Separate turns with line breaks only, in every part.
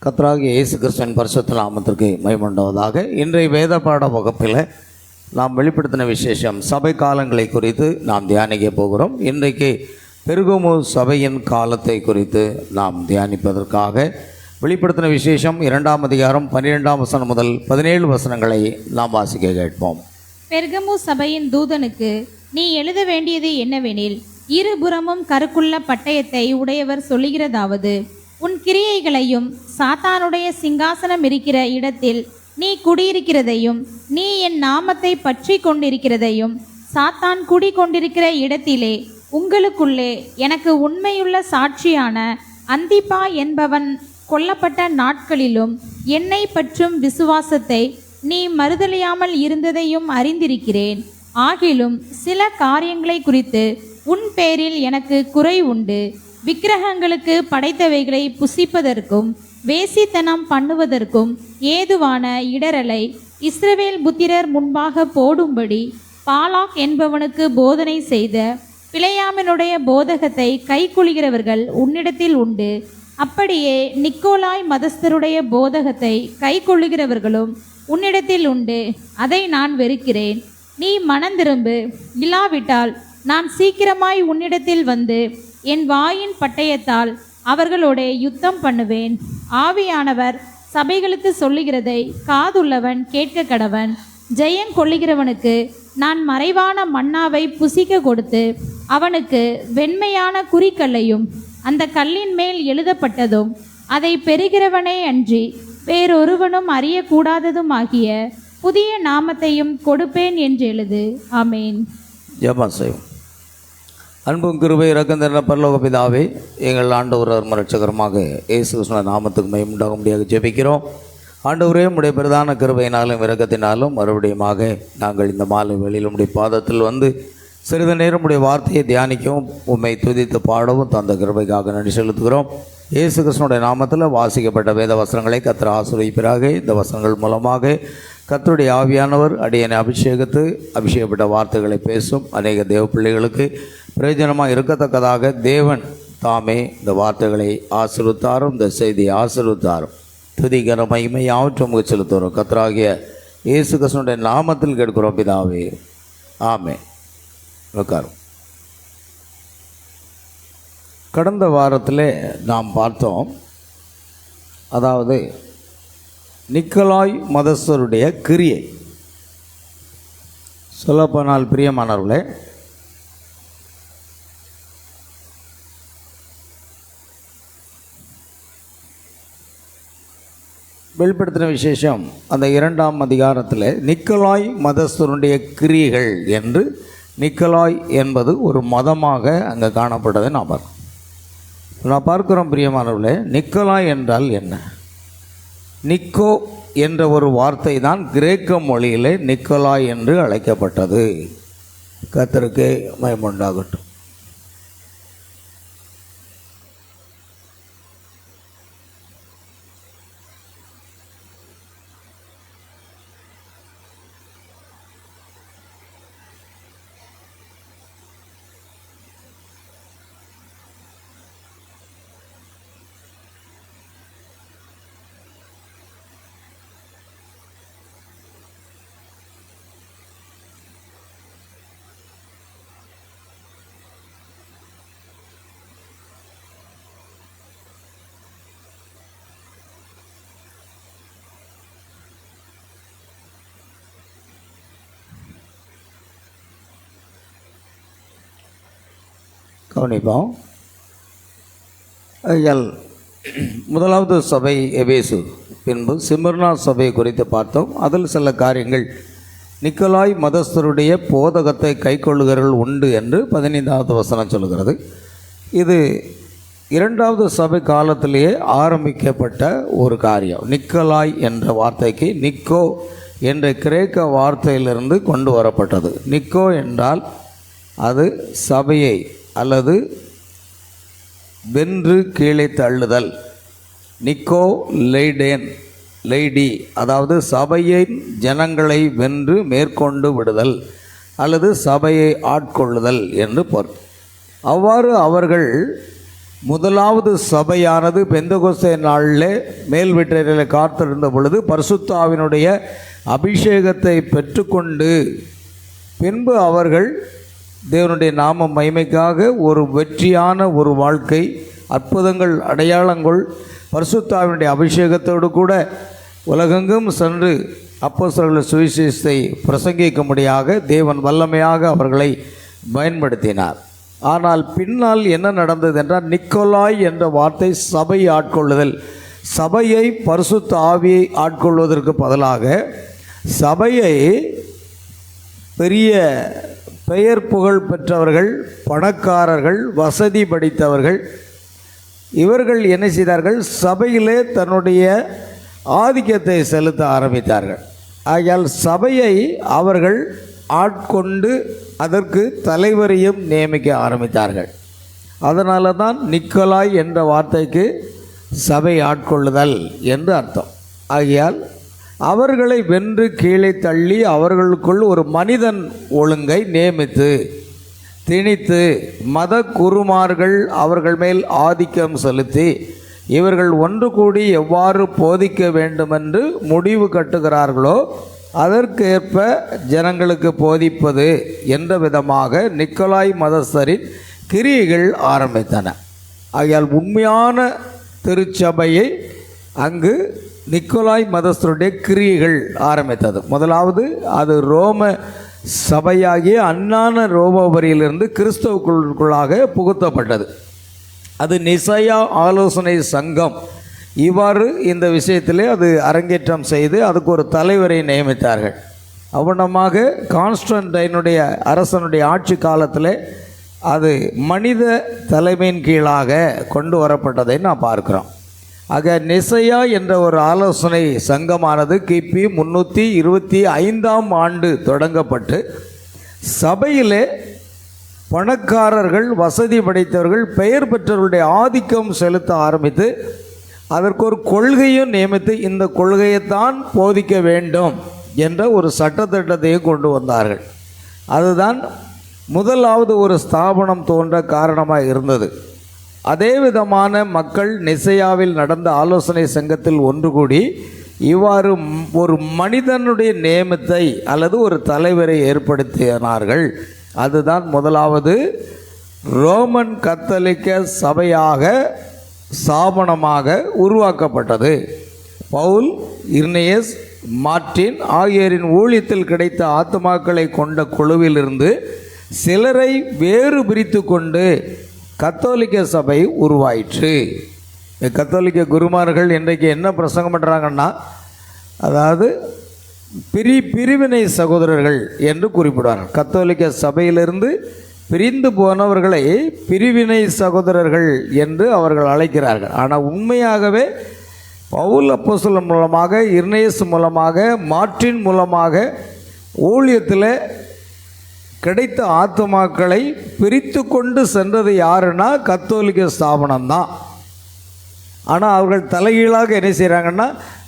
கர்த்தராகிய இயேசு கிறிஸ்துவின் பரிசுத்த நாமத்திற்கு மகிமையுண்டாவதாக. இன்றைய வேத பாட வகுப்பில் நாம் வெளிப்படுத்தின விசேஷம் சபை காலங்களை குறித்து நாம் தியானிக்க போகிறோம். இன்றைக்கு பெருகமு சபையின் காலத்தை குறித்து நாம் தியானிப்பதற்காக வெளிப்படுத்தின விசேஷம் 2ஆம் அதிகாரம் 12ஆம் வசனம் முதல் 17 வசனங்களை நாம் வாசிக்க கேட்போம்.
பெர்கமு சபையின் தூதனுக்கு நீ எழுத வேண்டியது என்னவெனில், இருபுறமும் கருக்குள்ள பட்டயத்தை உடையவர் சொல்லுகிறதாவது, உன் கிரியைகளையும் சாத்தானுடைய சிங்காசனம் இருக்கிற இடத்தில் நீ குடியிருக்கிறதையும், நீ என் நாமத்தை பற்றி கொண்டிருக்கிறதையும், சாத்தான் குடி கொண்டிருக்கிற இடத்திலே உங்களுக்குள்ளே எனக்கு உண்மையுள்ள சாட்சியான அந்திப்பா என்பவன் கொல்லப்பட்ட நாட்களிலும் என்னை பற்றும் விசுவாசத்தை நீ மறுதலியாமல் இருந்ததையும் அறிந்திருக்கிறேன். ஆகிலும் சில காரியங்களை குறித்து உன் பேரில் எனக்கு குறை உண்டு. விக்கிரகங்களுக்கு படைத்தவைகளை புசிப்பதற்கும் வேசித்தனம் பண்ணுவதற்கும் ஏதுவான இடரலை இஸ்ரவேல் புத்திரர் முன்பாக போடும்படி பாலாக் என்பவனுக்கு போதனை செய்த பிலேயாமினுடைய போதகத்தை கைக்கொள்கிறவர்கள் உன்னிடத்தில் உண்டு. அப்படியே நிக்கோலாய் மதஸ்தருடைய போதகத்தை கைக்கொள்ளுகிறவர்களும் உன்னிடத்தில் உண்டு. அதை நான் வெறுக்கிறேன். நீ மனந்திரும்பு, இல்லாவிட்டால் நான் சீக்கிரமாய் உன்னிடத்தில் வந்து என் வாயின் பட்டயத்தால் அவர்களோட யுத்தம் பண்ணுவேன். ஆவியானவர் சபைகளுக்கு சொல்லுகிறதை காதுள்ளவன் கேட்க கடவன். ஜெயம் கொள்ளுகிறவனுக்கு நான் மறைவான மன்னாவை புசிக்க கொடுத்து அவனுக்கு வெண்மையான குறிக்கல்லையும் அந்த கல்லின் மேல் எழுதப்பட்டதும் அதை பெறுகிறவனே அன்றி வேறொருவனும் அறியக்கூடாததும் ஆகிய புதிய நாமத்தையும் கொடுப்பேன் என்று எழுது. ஆமேன்.
ஜெபம் செய்வோம். அன்பும் கிருபை இரக்கம் நிறைந்த பரலோக பிதாவே, எங்கள் ஆண்டவர் இரட்சகரமாக இயேசு கிறிஸ்துவின் நாமத்துக்கு மகிமை உண்டாகும்படியாக ஜெபிக்கிறோம். ஆண்டவரே, உம்முடைய பிரதான கிருபையினாலும் இரக்கத்தினாலும் மறுபடியுமாக நாங்கள் இந்த மாலை வேளையில் உம்முடைய பாதத்தில் வந்து சிறிது நேரம் உம்முடைய வார்த்தையை தியானிக்கவும் உம்மை துதித்து பாடவும் தந்த கிருபைக்காக நன்றி செலுத்துகிறோம். இயேசு கிறிஸ்துவினுடைய நாமத்தில் வாசிக்கப்பட்ட வேத வசனங்களை கர்த்தர் ஆசீர்வதிப்பாராக. இந்த வசனங்கள் மூலமாக கர்த்தருடைய ஆவியானவர் அடியனை அபிஷேகப்பட்ட வார்த்தைகளை பேசும் அநேக தேவ பிள்ளைகளுக்கு பிரயோஜனமாக இருக்கத்தக்கதாக தேவன் தாமே இந்த வார்த்தைகளை ஆசீர்வதித்தாரும், இந்த செய்தியை ஆசீர்வதித்தாரும். துதிகர மகிமை யாவற்றும் செலுத்துகிறோம். கர்த்தராகிய இயேசு கிறிஸ்துவினுடைய நாமத்தில் கேட்கிறோம் பிதாவே, ஆமென். உட்காரும். கடந்த வாரத்தில் நாம் பார்த்தோம், அதாவது நிக்கோலாய் மதஸ்தருடைய கிரியை. சொல்லப்போனால் பிரியமானவர்களே, வெளிப்படுத்தின விசேஷம் அந்த 2ஆம் அதிகாரத்தில் நிக்கோலாய் மதஸ்தருடைய கிரியைகள் என்று, நிக்கோலாய் என்பது ஒரு மதமாக அங்கே காணப்பட்டதை நான் பார்க்கிறோம். பிரியமானவர்களே, நிக்கோலாய் என்றால் என்ன? நிக்கோ என்ற ஒரு வார்த்தை தான் கிரேக்க மொழியிலே நிக்கோலாய் என்று அழைக்கப்பட்டது. கர்த்தருக்கு மகிமை உண்டாகட்டும். கவனிப்போம். முதலாவது சபை எபேசு, பின்பு சிமிர்னா சபை குறித்து பார்த்தோம். அதில் சில காரியங்கள் நிக்கோலாய் மதஸ்தருடைய போதகத்தை கைக்கொள்ளுகிறவர்கள் உண்டு என்று 15வது வசனம் சொல்கிறது. இது 2வது சபை காலத்திலேயே ஆரம்பிக்கப்பட்ட ஒரு காரியம். நிக்கோலாய் என்ற வார்த்தைக்கு நிக்கோ என்ற கிரேக்க வார்த்தையிலிருந்து கொண்டு வரப்பட்டது. நிக்கோ என்றால் அது சபையை அல்லது வென்று கீழே தள்ளுதல். நிக்கோ லைடி, அதாவது சபையின் ஜனங்களை வென்று மேற்கொண்டு விடுதல் அல்லது சபையை ஆட்கொள்ளுதல் என்று பொருள். அவ்வாறு அவர்கள் முதலாவது சபையானது பெந்தகோஸ்தே நாளில் மேல் வீட்டறையில் காத்திருந்த பொழுது பரிசுத்த ஆவியினுடைய அபிஷேகத்தை பெற்றுக்கொண்டு பின்பு அவர்கள் தேவனுடைய நாம மகிமைக்காக ஒரு வெற்றியான ஒரு வாழ்க்கை, அற்புதங்கள், அடையாளங்கள், பரிசுத்த ஆவியினுடைய அபிஷேகத்தோடு கூட உலகெங்கும் சென்று அப்போஸ்தலர்கள் சுவிசேஷத்தை பிரசங்கிக்கும்படியாக தேவன் வல்லமையாக அவர்களை பயன்படுத்தினார். ஆனால் பின்னால் என்ன நடந்தது என்றால், நிக்கோலாய் என்ற வார்த்தை சபை ஆட்கொள்ளுதல், சபையை பரிசுத்த ஆவியை ஆட்கொள்வதற்கு பதிலாக சபையை பெரிய பெயர் புகழ் பெற்றவர்கள், பணக்காரர்கள், வசதி படைத்தவர்கள், இவர்கள் என்ன செய்தார்கள்? சபையிலே தன்னுடைய ஆதிக்கத்தை செலுத்த ஆரம்பித்தார்கள். ஆகையால் சபையை அவர்கள் ஆட்கொண்டு அதற்கு தலைவரையும் நியமிக்க ஆரம்பித்தார்கள். அதனால தான் நிக்கோலாய் என்ற வார்த்தைக்கு சபை ஆட்கொள்ளுதல் என்று அர்த்தம். ஆகையால் அவர்களை வென்று கீழே தள்ளி அவர்களுக்குள் ஒரு மனிதன் ஒழுங்கை நியமித்து திணித்து மத குருமார்கள் அவர்கள் மேல் ஆதிக்கம் செலுத்தி இவர்கள் ஒன்று கூடி எவ்வாறு போதிக்க வேண்டுமென்று முடிவு கட்டுகிறார்களோ அதற்கேற்ப ஜனங்களுக்கு போதிப்பது என்ற விதமாக நிக்கோலாய் மதஸ்தரின் கிரியைகள் ஆரம்பித்தன. ஆகையால் உண்மையான திருச்சபையை அங்கு நிக்கோலாய் மதஸ்தருடைய கிரியைகள் ஆரம்பித்தது. முதலாவது அது ரோம சபையாகிய அஞ்ஞான ரோமபுரியிலிருந்து கிறிஸ்தவுக்குள்ளாக புகுத்தப்பட்டது. அது நிசையா ஆலோசனை சங்கம். இவ்வாறு இந்த விஷயத்திலே அது அரங்கேற்றம் செய்து அதுக்கு ஒரு தலைவரை நியமித்தார்கள். அவனமாக கான்ஸ்டன்டைனுடைய அரசனுடைய ஆட்சி காலத்தில் அது மனித தலைமையின் கீழாக கொண்டு வரப்பட்டதை நாம் பார்க்கிறோம். ஆக நிசையா என்ற ஒரு ஆலோசனை சங்கமானது கிபி 325 தொடங்கப்பட்டு சபையிலே பணக்காரர்கள், வசதி படைத்தவர்கள், பெயர் பெற்றவர்களுடைய ஆதிக்கம் செலுத்த ஆரம்பித்து அதற்கு ஒரு கொள்கையும் நியமித்து இந்த கொள்கையைத்தான் போதிக்க வேண்டும் என்ற ஒரு சட்டத்திட்டத்தையும் கொண்டு வந்தார்கள். அதுதான் முதலாவது ஒரு ஸ்தாபனம் தோன்ற காரணமாக இருந்தது. அதே விதமான மக்கள் நிசையாவில் நடந்த ஆலோசனை சங்கத்தில் ஒன்று கூடி இவ்வாறு ஒரு மனிதனுடைய நியமத்தை அல்லது ஒரு தலைவரை ஏற்படுத்தினார்கள். அதுதான் முதலாவது ரோமன் கத்தோலிக்க சபையாக ஸ்தாபனமாக உருவாக்கப்பட்டது. பவுல், இர்னேயஸ், மார்ட்டின் ஆகியோரின் ஊழியத்தில் கிடைத்த ஆத்துமாக்களை கொண்ட குழுவிலிருந்து சிலரை வேறு பிரித்து கொண்டு கத்தோலிக்க சபை உருவாயிற்று. கத்தோலிக்க குருமார்கள் இன்றைக்கு என்ன பிரசங்கம் பண்ணுறாங்கன்னா, அதாவது பிரிவினை சகோதரர்கள் என்று குறிப்பிடுவார்கள். கத்தோலிக்க சபையிலிருந்து பிரிந்து போனவர்களை பிரிவினை சகோதரர்கள் என்று அவர்கள் அழைக்கிறார்கள். ஆனால் உண்மையாகவே பவுல் அப்போஸ்தலன் மூலமாக, இர்னேயஸ் மூலமாக, மார்ட்டின் மூலமாக ஊழியத்தில் கிடைத்த ஆத்துமாக்களை பிரித்து கொண்டு சென்றது யாருன்னா கத்தோலிக்க ஸ்தாபனம்தான். ஆனால் அவர்கள் தலைகீழாக என்ன செய்கிறாங்கன்னா,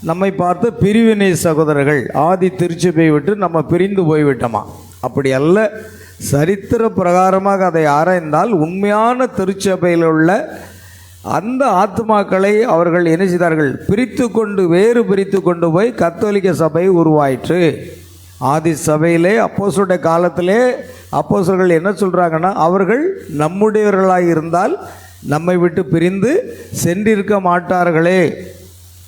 நம்மை பார்த்து பிரிவினை சகோதரர்கள், ஆதி திருச்சபையை விட்டு நம்ம பிரிந்து போய்விட்டோமா? அப்படி அல்ல. சரித்திர பிரகாரமாக அதை ஆராய்ந்தால் உண்மையான திருச்சபையில் உள்ள அந்த ஆத்மாக்களை அவர்கள் என்ன செய்தார்கள்? பிரித்து கொண்டு வேறு பிரித்து கொண்டு போய் கத்தோலிக்க சபை உருவாயிற்று. ஆதி சபையிலே அப்போஸ்தலருடைய காலத்திலே அப்போஸ்தலர்கள் என்ன சொல்கிறாங்கன்னா, அவர்கள் நம்முடையவர்களாக இருந்தால் நம்மை விட்டு பிரிந்து சென்றிருக்க மாட்டார்களே,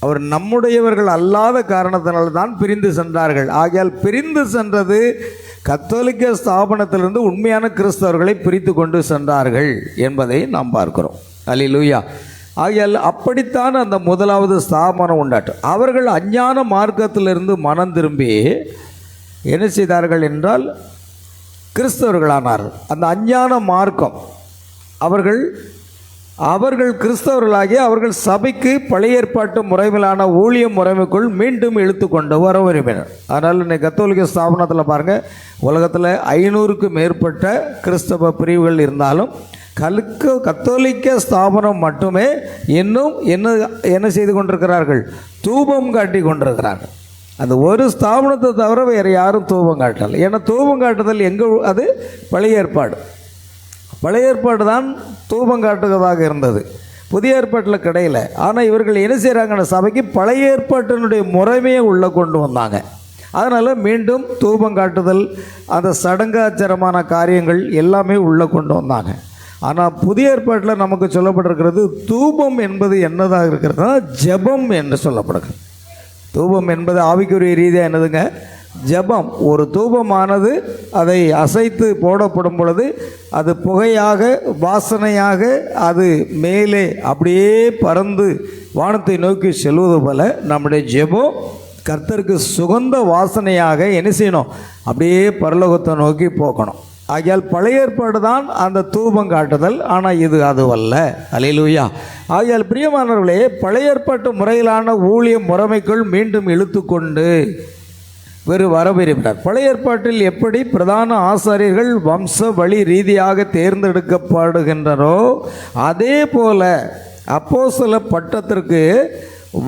அவர் நம்முடையவர்கள் அல்லாத காரணத்தினால்தான் பிரிந்து சென்றார்கள். ஆகையால் பிரிந்து சென்றது கத்தோலிக்க ஸ்தாபனத்திலிருந்து உண்மையான கிறிஸ்தவர்களை பிரித்து கொண்டு சென்றார்கள் என்பதை நாம் பார்க்கிறோம். அல்லேலூயா. ஆகையால் அப்படித்தான் அந்த முதலாவது ஸ்தாபனம் உண்டாட்டம். அவர்கள் அஞ்ஞான மார்க்கத்திலிருந்து மனம் திரும்பி என்ன செய்தார்கள் என்றால் கிறிஸ்தவர்களானார்கள். அந்த அஞ்ஞான மார்க்கம் அவர்கள் கிறிஸ்தவர்களாகி அவர்கள் சபைக்கு பழைய ஏற்பாட்டு முறைமையிலான ஊழிய முறைமைக்குள் மீண்டும் இழுத்து கொண்டு வர விரும்பினர். அதனால் இன்னைக்கு கத்தோலிக்க ஸ்தாபனத்தில் பாருங்கள், உலகத்தில் 500க்கும் மேற்பட்ட கிறிஸ்தவ பிரிவுகள் இருந்தாலும் கத்தோலிக்க ஸ்தாபனம் மட்டுமே இன்னும் என்ன செய்து கொண்டிருக்கிறார்கள்? தூபம் காட்டி கொண்டிருக்கிறார்கள். அந்த ஒரு ஸ்தாபனத்தை தவிர வேறு யாரும் தூபம் காட்டலை. ஏன்னா தூபம் காட்டுதல் எங்கே? அது பழைய ஏற்பாடு. பழைய ஏற்பாடு தான் தூபம் காட்டுவதாக இருந்தது, புதிய ஏற்பாட்டில் கிடையல. ஆனால் இவர்கள் என்ன செய்கிறாங்கன்னா, சபைக்கு பழைய ஏற்பாட்டினுடைய முறைமையை உள்ளே கொண்டு வந்தாங்க. அதனால் மீண்டும் தூபம் காட்டுதல், அந்த சடங்காச்சாரமான காரியங்கள் எல்லாமே உள்ளே கொண்டு வந்தாங்க. ஆனால் புதிய ஏற்பாட்டில் நமக்கு சொல்லப்பட்டிருக்கிறது, தூபம் என்பது என்னதாக இருக்கிறதுனா ஜெபம் என்று சொல்லப்படுகிறது. தூபம் என்பது ஆவிக்குரிய ரீதியாக என்னதுங்க, ஜெபம். ஒரு தூபமானது அதை அசைத்து போடப்படும் பொழுது அது புகையாக, வாசனையாக அது மேலே அப்படியே பறந்து வானத்தை நோக்கி செல்வது போல நம்முடைய ஜெபம் கர்த்தருக்கு சுகந்த வாசனையாக என்ன செய்யணும், அப்படியே பரலோகத்தை நோக்கி போகணும். ஆகையால் பழைய ஏற்பாடு தான் அந்த தூபம் காட்டுதல், ஆனால் இது அதுவல்ல. அல்லேலூயா. ஆகையால் பிரியமானவர்களே, பழைய ஏற்பாட்டு முறையிலான ஊழிய முறைமைக்குள் மீண்டும் இழுத்து கொண்டு வரவிருக்கிறார். பழைய ஏற்பாட்டில் எப்படி பிரதான ஆசாரியர்கள் வம்ச வழி ரீதியாக தேர்ந்தெடுக்கப்படுகின்றனோ அதே போல அப்போஸ்தல பட்டத்திற்கு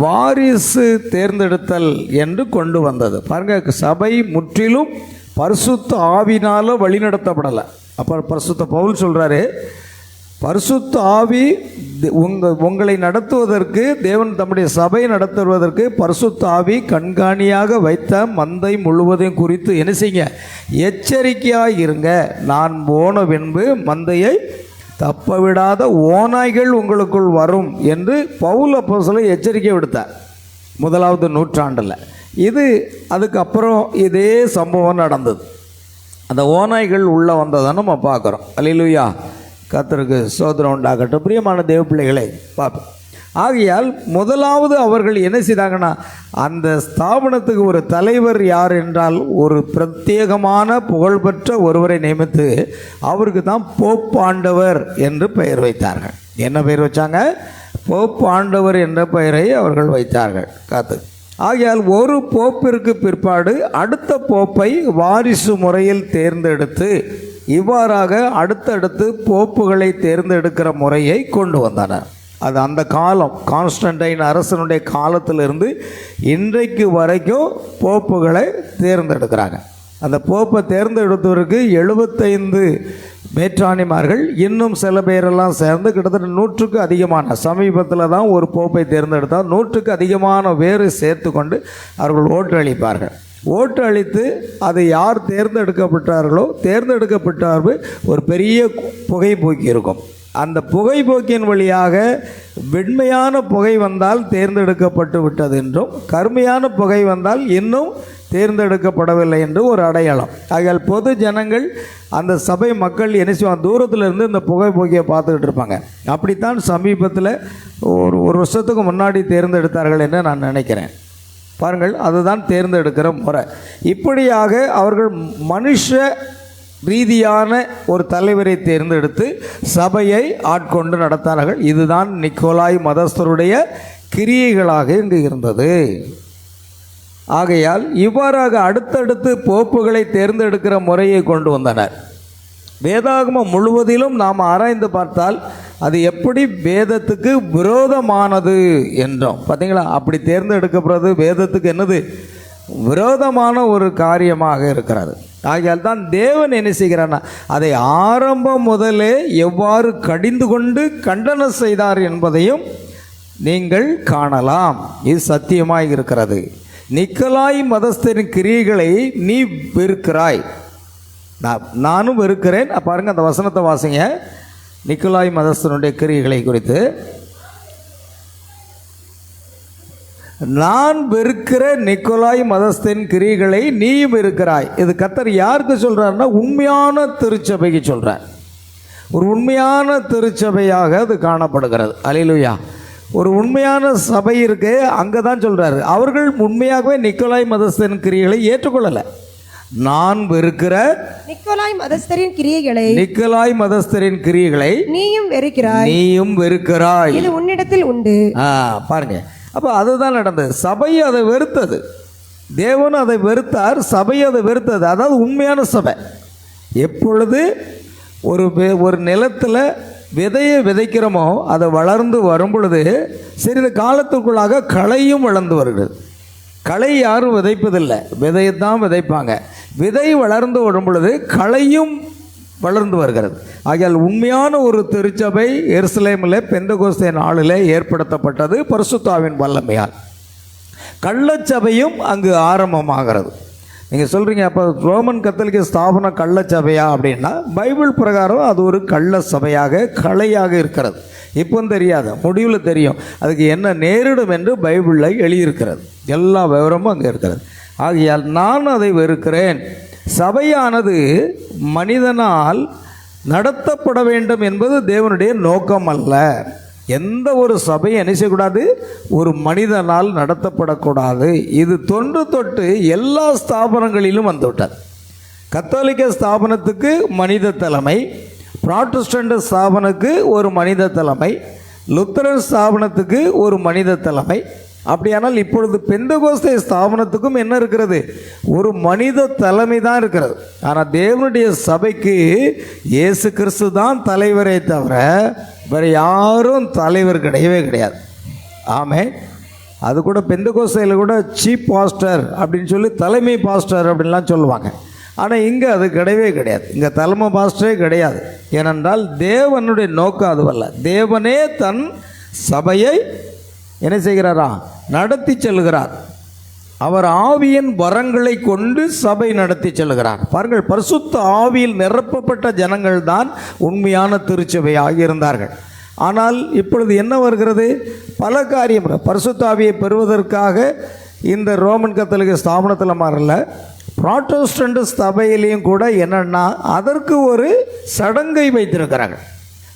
வாரிசு தேர்ந்தெடுத்தல் என்று கொண்டு வந்தது. பாருங்க, சபை முற்றிலும் பரிசுத்த ஆவினால வழிநடத்தப்படலை. அப்புறம் பரிசுத்த பவுல் சொல்கிறாரு, பரிசுத்த ஆவி உங்களை நடத்துவதற்கு, தேவன் தம்முடைய சபையை நடத்துவதற்கு பரிசுத்த ஆவி கண்காணியாக வைத்த மந்தை முழுவதையும் குறித்து என்ன செய்யுங்க, எச்சரிக்கையாக இருங்க. நான் போன பின்பு மந்தையை தப்ப விடாத ஓநாய்கள் உங்களுக்குள் வரும் என்று பவுல் அப்போஸ்தலர் எச்சரிக்கை விடுத்தார் 1வது நூற்றாண்டில். இது அதுக்கப்புறம் இதே சம்பவம் நடந்தது. அந்த ஓநாய்கள் உள்ளே வந்ததை நம்ம பார்க்குறோம். அல்லேலூயா. கர்த்தருக்கு ஸ்தோத்திரம் உண்டாகட்டும். பிரியமான தேவ பிள்ளைகளை பார்ப்போம். ஆகையால் முதலாவது அவர்கள் என்ன செய்தாங்கன்னா, அந்த ஸ்தாபனத்துக்கு ஒரு தலைவர் யார் என்றால் ஒரு பிரத்யேகமான புகழ்பெற்ற ஒருவரை நியமித்து அவருக்கு தான் போப் ஆண்டவர் என்று பெயர் வைத்தார்கள். என்ன பெயர் வச்சாங்க? போப் ஆண்டவர் என்ற பெயரை அவர்கள் வைத்தார்கள். ஆகையால் ஒரு போப்பிற்கு பிற்பாடு அடுத்த போப்பை வாரிசு முறையில் தேர்ந்தெடுத்து இவ்வாறாக அடுத்தடுத்து போப்புகளை தேர்ந்தெடுக்கிற முறையை கொண்டு வந்தனர். அது அந்த காலம் கான்ஸ்டன்டைன் அரசனுடைய காலத்திலிருந்து இன்றைக்கு வரைக்கும் போப்புகளை தேர்ந்தெடுக்கிறாங்க. அந்த போப்பை தேர்ந்தெடுத்தவருக்கு 75 மேற்றாணிமார்கள், இன்னும் சில பேரெல்லாம் சேர்ந்து கிட்டத்தட்ட 100க்கு அதிகமான, சமீபத்தில் தான் ஒரு போப்பை தேர்ந்தெடுத்தால் 100க்கு அதிகமான வேறு சேர்த்து கொண்டு அவர்கள் ஓட்டு அளிப்பார்கள். ஓட்டு அளித்து அது யார் தேர்ந்தெடுக்கப்பட்டார்களோ தேர்ந்தெடுக்கப்பட்டார்கள் ஒரு பெரிய புகைப்போக்கி இருக்கும். அந்த புகைப்போக்கின் வழியாக வெண்மையான புகை வந்தால் தேர்ந்தெடுக்கப்பட்டு விட்டது என்றும், கருமையான புகை வந்தால் இன்னும் தேர்ந்தெடுக்கப்படவில்லை என்று ஒரு அடையாளம். ஆகையால் பொது ஜனங்கள், அந்த சபை மக்கள் என்ன செய்வாங்க, தூரத்தில் இருந்து இந்த புகைப்போக்கியை பார்த்துக்கிட்டு இருப்பாங்க. அப்படித்தான் சமீபத்தில் ஒரு வருஷத்துக்கு முன்னாடி தேர்ந்தெடுத்தார்கள் என்று நான் நினைக்கிறேன். பாருங்கள், அதுதான் தேர்ந்தெடுக்கிற முறை. இப்படியாக அவர்கள் மனுஷ ரீதியான ஒரு தலைவரை தேர்ந்தெடுத்து சபையை ஆட்கொண்டு நடத்தார்கள். இதுதான் நிக்கோலாய் மதஸ்தருடைய கிரியைகளாக இங்கு இருந்தது. ஆகையால் இவ்வாறாக அடுத்தடுத்து போப்புகளை தேர்ந்தெடுக்கிற முறையை கொண்டு வந்தனர். வேதாகமம் முழுவதிலும் நாம் ஆராய்ந்து பார்த்தால் அது எப்படி வேதத்துக்கு விரோதமானது என்றோம். பார்த்தீங்களா, அப்படி தேர்ந்தெடுக்கப்படுறது வேதத்துக்கு என்னது, விரோதமான ஒரு காரியமாக இருக்கிறது. ஆகையால் தான் தேவன் என்ன செய்கிறார்னா, அதை ஆரம்பம் முதலே எவ்வாறு கடிந்து கொண்டு கண்டனம் செய்தார் என்பதையும் நீங்கள் காணலாம். இது சத்தியமாக இருக்கிறது. நிக்கோலாய் மதஸ்தரின் கிரியைகளை நீ வெறுக்கிறாய், நானும் வெறுக்கிறேன். பாருங்கள், அந்த வசனத்தை வாசிங்க. நிக்கோலாய் மதஸ்தனுடைய கிரியைகளை குறித்து, நான் வெறுக்கிற நிக்கோலாய் மதஸ்தின் கிரியைகளை நீயும் வெறுக்கிறாய். இது கர்த்தர் யாருக்கு சொல்கிறாருன்னா, உண்மையான திருச்சபைக்கு சொல்கிறார். ஒரு உண்மையான திருச்சபையாக அது காணப்படுகிறது. அல்லேலூயா. ஒரு உண்மையான சபை இருக்கு, அங்கே தான் சொல்கிறாரு. அவர்கள் உண்மையாகவே நிக்கோலாய் மதஸ்தின் கிரியைகளை ஏற்றுக்கொள்ளலை. நான் வெறுக்கிற
நிக்கோலாய் மதஸ்தரின் கிரியைகளை,
நிக்கோலாய் மதஸ்தரின் கிரியைகளை
நீயும் வெறுக்கிறாய்,
நீயும் வெறுக்கிறாய்.
இது உன்னிடத்தில் உண்டு.
பாருங்க, அப்போ அதுதான் நடந்தது. சபை அதை வெறுத்தது, தேவன் அதை வெறுத்தார், சபை அதை வெறுத்தது. அதாவது உண்மையான சபை எப்பொழுது ஒரு நிலத்தில் விதையை விதைக்கிறோமோ அதை வளர்ந்து வரும் பொழுது சிறிது காலத்துக்குள்ளாக களையும் வளர்ந்து வருகிறது. களை யாரும் விதைப்பதில்லை, விதையை தான் விதைப்பாங்க. விதை வளர்ந்து வரும் பொழுது களையும் வளர்ந்து வருகிறது. ஆகையால் உண்மையான ஒரு திருச்சபை எருசலேமில் பெந்தெகோஸ்தே நாளில் ஏற்படுத்தப்பட்டது பரிசுத்த ஆவியின் வல்லமையால். கள்ளச்சபையும் அங்கு ஆரம்பமாகிறது. நீங்கள் சொல்கிறீங்க, அப்போ ரோமன் கத்தோலிக்க ஸ்தாபனம் கள்ளச்சபையா அப்படின்னா, பைபிள் பிரகாரம் அது ஒரு கள்ள சபையாக கலையாக இருக்கிறது. இப்போ தெரியாது, முடிவில் தெரியும் அதுக்கு என்ன நேரிடும் என்று பைபிளில் எழுதியிருக்கிறது. எல்லா விவரமும் அங்கே இருக்கிறது. ஆகையால் நான் அதை வெறுக்கிறேன். சபையானது மனிதனால் நடத்தப்பட வேண்டும் என்பது தேவனுடைய நோக்கம் அல்ல. எந்த ஒரு சபையை என்ன செய்யக்கூடாது? ஒரு மனிதனால் நடத்தப்படக்கூடாது. இது தொன்று தொட்டு எல்லா ஸ்தாபனங்களிலும் வந்துவிட்டது. கத்தோலிக்க ஸ்தாபனத்துக்கு மனித தலைமை, புராட்டஸ்டன்ட் ஸ்தாபனத்துக்கு ஒரு மனித தலைமை, லுத்தரன் ஸ்தாபனத்துக்கு ஒரு மனித தலைமை. அப்படியானால் இப்பொழுது பெந்தெகோஸ்தே ஸ்தாபனத்துக்கும் என்ன இருக்கிறது? ஒரு மனித தலைமை தான் இருக்கிறது. ஆனால் தேவனுடைய சபைக்கு இயேசு கிறிஸ்து தான் தலைவரே தவிர வேறு யாரும் தலைவர் கிடையவே கிடையாது. ஆமே. அது கூட பெந்தெகோஸ்தேல கூட சீஃப் பாஸ்டர் அப்படின்னு சொல்லி தலைமை பாஸ்டர் அப்படின்லாம் சொல்லுவாங்க. ஆனால் இங்கே அது கிடையவே கிடையாது. இங்கே தலைமை பாஸ்டரே கிடையாது. ஏனென்றால் தேவனுடைய நோக்கம் அதுவல்ல. தேவனே தன் சபையை என்ன செய்கிறாரா? நடத்தி செல்கிறார். அவர் ஆவியின் வரங்களை கொண்டு சபை நடத்தி செல்கிறார். பாருங்கள், பரிசுத்த ஆவியில் நிரப்பப்பட்ட ஜனங்கள் தான் உண்மையான திருச்சபையாக இருந்தார்கள். ஆனால் இப்பொழுது என்ன வருகிறது? பல காரியம். பரிசுத்த ஆவியை பெறுவதற்காக இந்த ரோமன் கத்தோலிக்க ஸ்தாபனத்தில் மாறல, புராட்டஸ்டன்ட் சபையிலையும் கூட என்னென்னா அதற்கு ஒரு சடங்கை வைத்திருக்கிறார்கள்.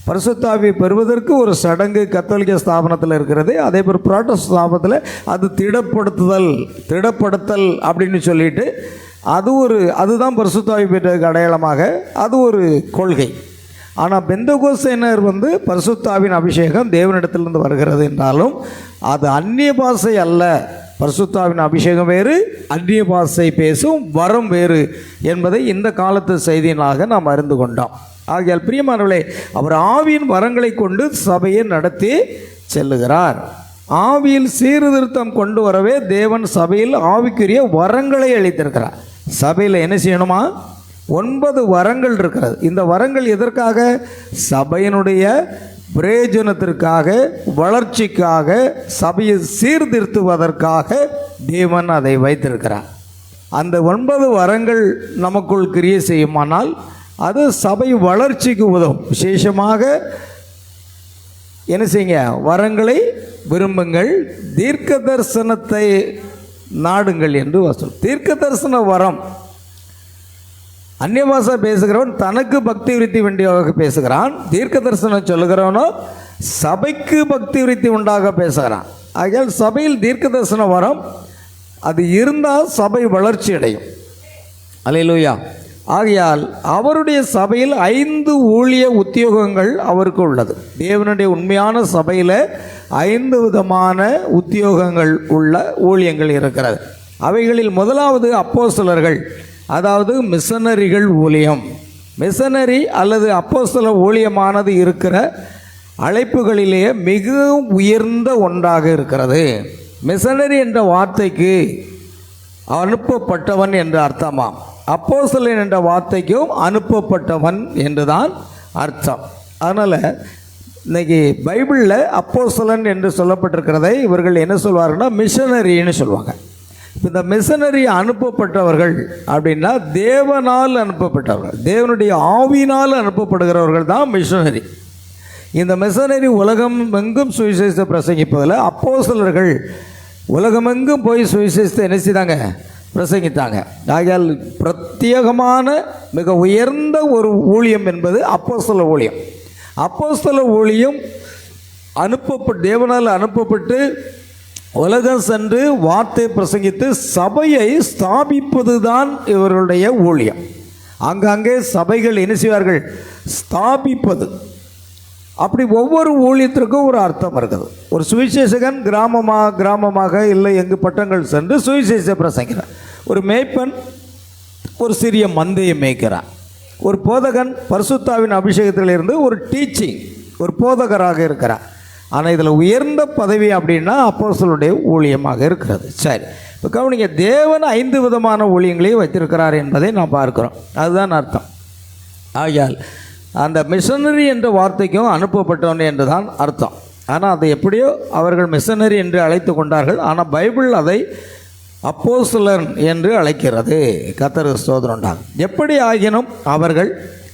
பரிசுத்த ஆவியை பெறுவதற்கு ஒரு சடங்கு கத்தோலிக்க ஸ்தாபனத்தில் இருக்கிறது. அதே போல் புராட்டஸ்டன்ட் ஸ்தாபனத்தில் அது திடப்படுத்தல் அப்படின்னு சொல்லிட்டு அதுதான் பரிசுத்த ஆவி பெற்றதுக்கு அடையாளமாக அது ஒரு கொள்கை. ஆனால் பெந்தெகோஸ்தேனர் பரிசுத்த ஆவியின் அபிஷேகம் தேவனிடத்திலிருந்து வருகிறது என்றாலும் அது அந்நிய பாஷை அல்ல. பரிசுத்த ஆவியின் அபிஷேகம் வேறு, அந்நிய பாஷை பேசும் வரம் வேறு என்பதை இந்த காலத்து செய்தியினாக நாம் அறிந்து கொண்டோம். ஆகையால் பிரியமானவர்களே, அவர் ஆவியின் வரங்களை கொண்டு சபையை நடத்தி செல்லுகிறார். ஆவியில் சீர்திருத்தம் கொண்டு வரவே தேவன் சபையில் ஆவிக்குரிய வரங்களை அளித்திருக்கிறார். சபையில் என்ன செய்யணுமா? 9 வரங்கள் இருக்கிறது. இந்த வரங்கள் எதற்காக? சபையினுடைய பிரயோஜனத்திற்காக, வளர்ச்சிக்காக, சபையை சீர்திருத்துவதற்காக தேவன் அதை வைத்திருக்கிறார். அந்த 9 வரங்கள் நமக்குள் கிரியை செய்யுமானால் அது சபை வளர்ச்சிக்கு உதவும். விசேஷமாக என்ன செய்யுங்க? வரங்களை விரும்புங்கள், தீர்க்க தரிசனத்தை நாடுங்கள் என்று வசூல். தீர்க்க தரிசன வரம், அந்நிய பாஷை பேசுகிறவன் தனக்கு பக்தி விருத்தி வேண்டியதாக பேசுகிறான். தீர்க்க தரிசனம் சொல்லுகிறவனோ சபைக்கு பக்தி விருத்தி உண்டாக பேசுகிறான். ஆகையால் சபையில் தீர்க்க தரிசன வரம் அது இருந்தால் சபை வளர்ச்சி அடையும். அல்லேலூயா. ஆகையால் அவருடைய சபையில் 5 ஊழிய உத்தியோகங்கள் அவருக்கு உள்ளது. தேவனுடைய உண்மையான சபையில் 5 விதமான உத்தியோகங்கள் உள்ள ஊழியங்கள் இருக்கிறது. அவைகளில் முதலாவது அப்போஸ்தலர்கள், அதாவது மிஷனரிகள் ஊழியம். மிஷனரி அல்லது அப்போஸ்தல ஊழியமானது இருக்கிற அழைப்புகளிலேயே மிகவும் உயர்ந்த ஒன்றாக இருக்கிறது. மிஷனரி என்ற வார்த்தைக்கு அனுப்பப்பட்டவன் என்று அர்த்தமாம். அப்போஸ்தலன் என்ற வார்த்தைக்கும் அனுப்பப்பட்டவன் என்றுதான் அர்த்தம். அதனால் இன்றைக்கி பைபிளில் அப்போஸ்தலன் என்று சொல்லப்பட்டிருக்கிறதை இவர்கள் என்ன சொல்வார்கள்னா மிஷனரின்னு சொல்லுவாங்க. இந்த மிஷனரி அனுப்பப்பட்டவர்கள் அப்படின்னா தேவனால் அனுப்பப்பட்டவர்கள், தேவனுடைய ஆவியினால் அனுப்பப்படுகிறவர்கள் தான் மிஷனரி. இந்த மிஷனரி உலகம் எங்கும் சுவிசேஷத்தை பிரசங்கிப்பதில் அப்போஸ்தலர்கள் உலகமெங்கும் போய் சுவிசேஷத்தை என்ன செய்தாங்க? பிரசங்கித்தாங்க. ஆகையால் பிரத்யேகமான மிக உயர்ந்த ஒரு ஊழியம் என்பது அப்போஸ்தல ஊழியம். அப்போஸ்தல ஊழியம் தேவனால் அனுப்பப்பட்டு உலகம் சென்று வார்த்தை பிரசங்கித்து சபையை ஸ்தாபிப்பது தான் இவர்களுடைய ஊழியம். அங்கங்கே சபைகள் என்ன செய்வார்கள்? ஸ்தாபிப்பது. அப்படி ஒவ்வொரு ஊழியத்திற்கும் ஒரு அர்த்தம் இருக்குது. ஒரு சுவிசேஷகன் கிராமமாக இல்லை எங்கு பட்டங்கள் சென்று சுவிசேஷ பிரசங்கிறார். ஒரு மேய்ப்பன் ஒரு சிறிய மந்தையை மேய்க்கிறான். ஒரு போதகன் பரிசுத்தாவின் அபிஷேகத்திலிருந்து ஒரு டீச்சிங், ஒரு போதகராக இருக்கிறார். ஆனால் இதில் உயர்ந்த பதவி அப்படின்னா அப்போஸ்தலருடைய ஊழியமாக இருக்கிறது. சரி, இப்போ கவனிங்க, தேவன் 5 விதமான ஊழியங்களையும் வைத்திருக்கிறார் என்பதை நாம் பார்க்கிறோம். அதுதான் அர்த்தம். ஆகையால் அந்த மிஷனரி என்ற வார்த்தைக்கும் அனுப்பப்பட்டவன் என்று தான் அர்த்தம். ஆனால் அதை எப்படியோ அவர்கள் மிஷனரி என்று அழைத்து கொண்டார்கள். ஆனால் பைபிள் அதை அப்போஸ்தலன் என்று அழைக்கிறது. கர்த்தருக்கு ஸ்தோத்திரம் உண்டாகும். எப்படி ஆகினும் அவர்கள்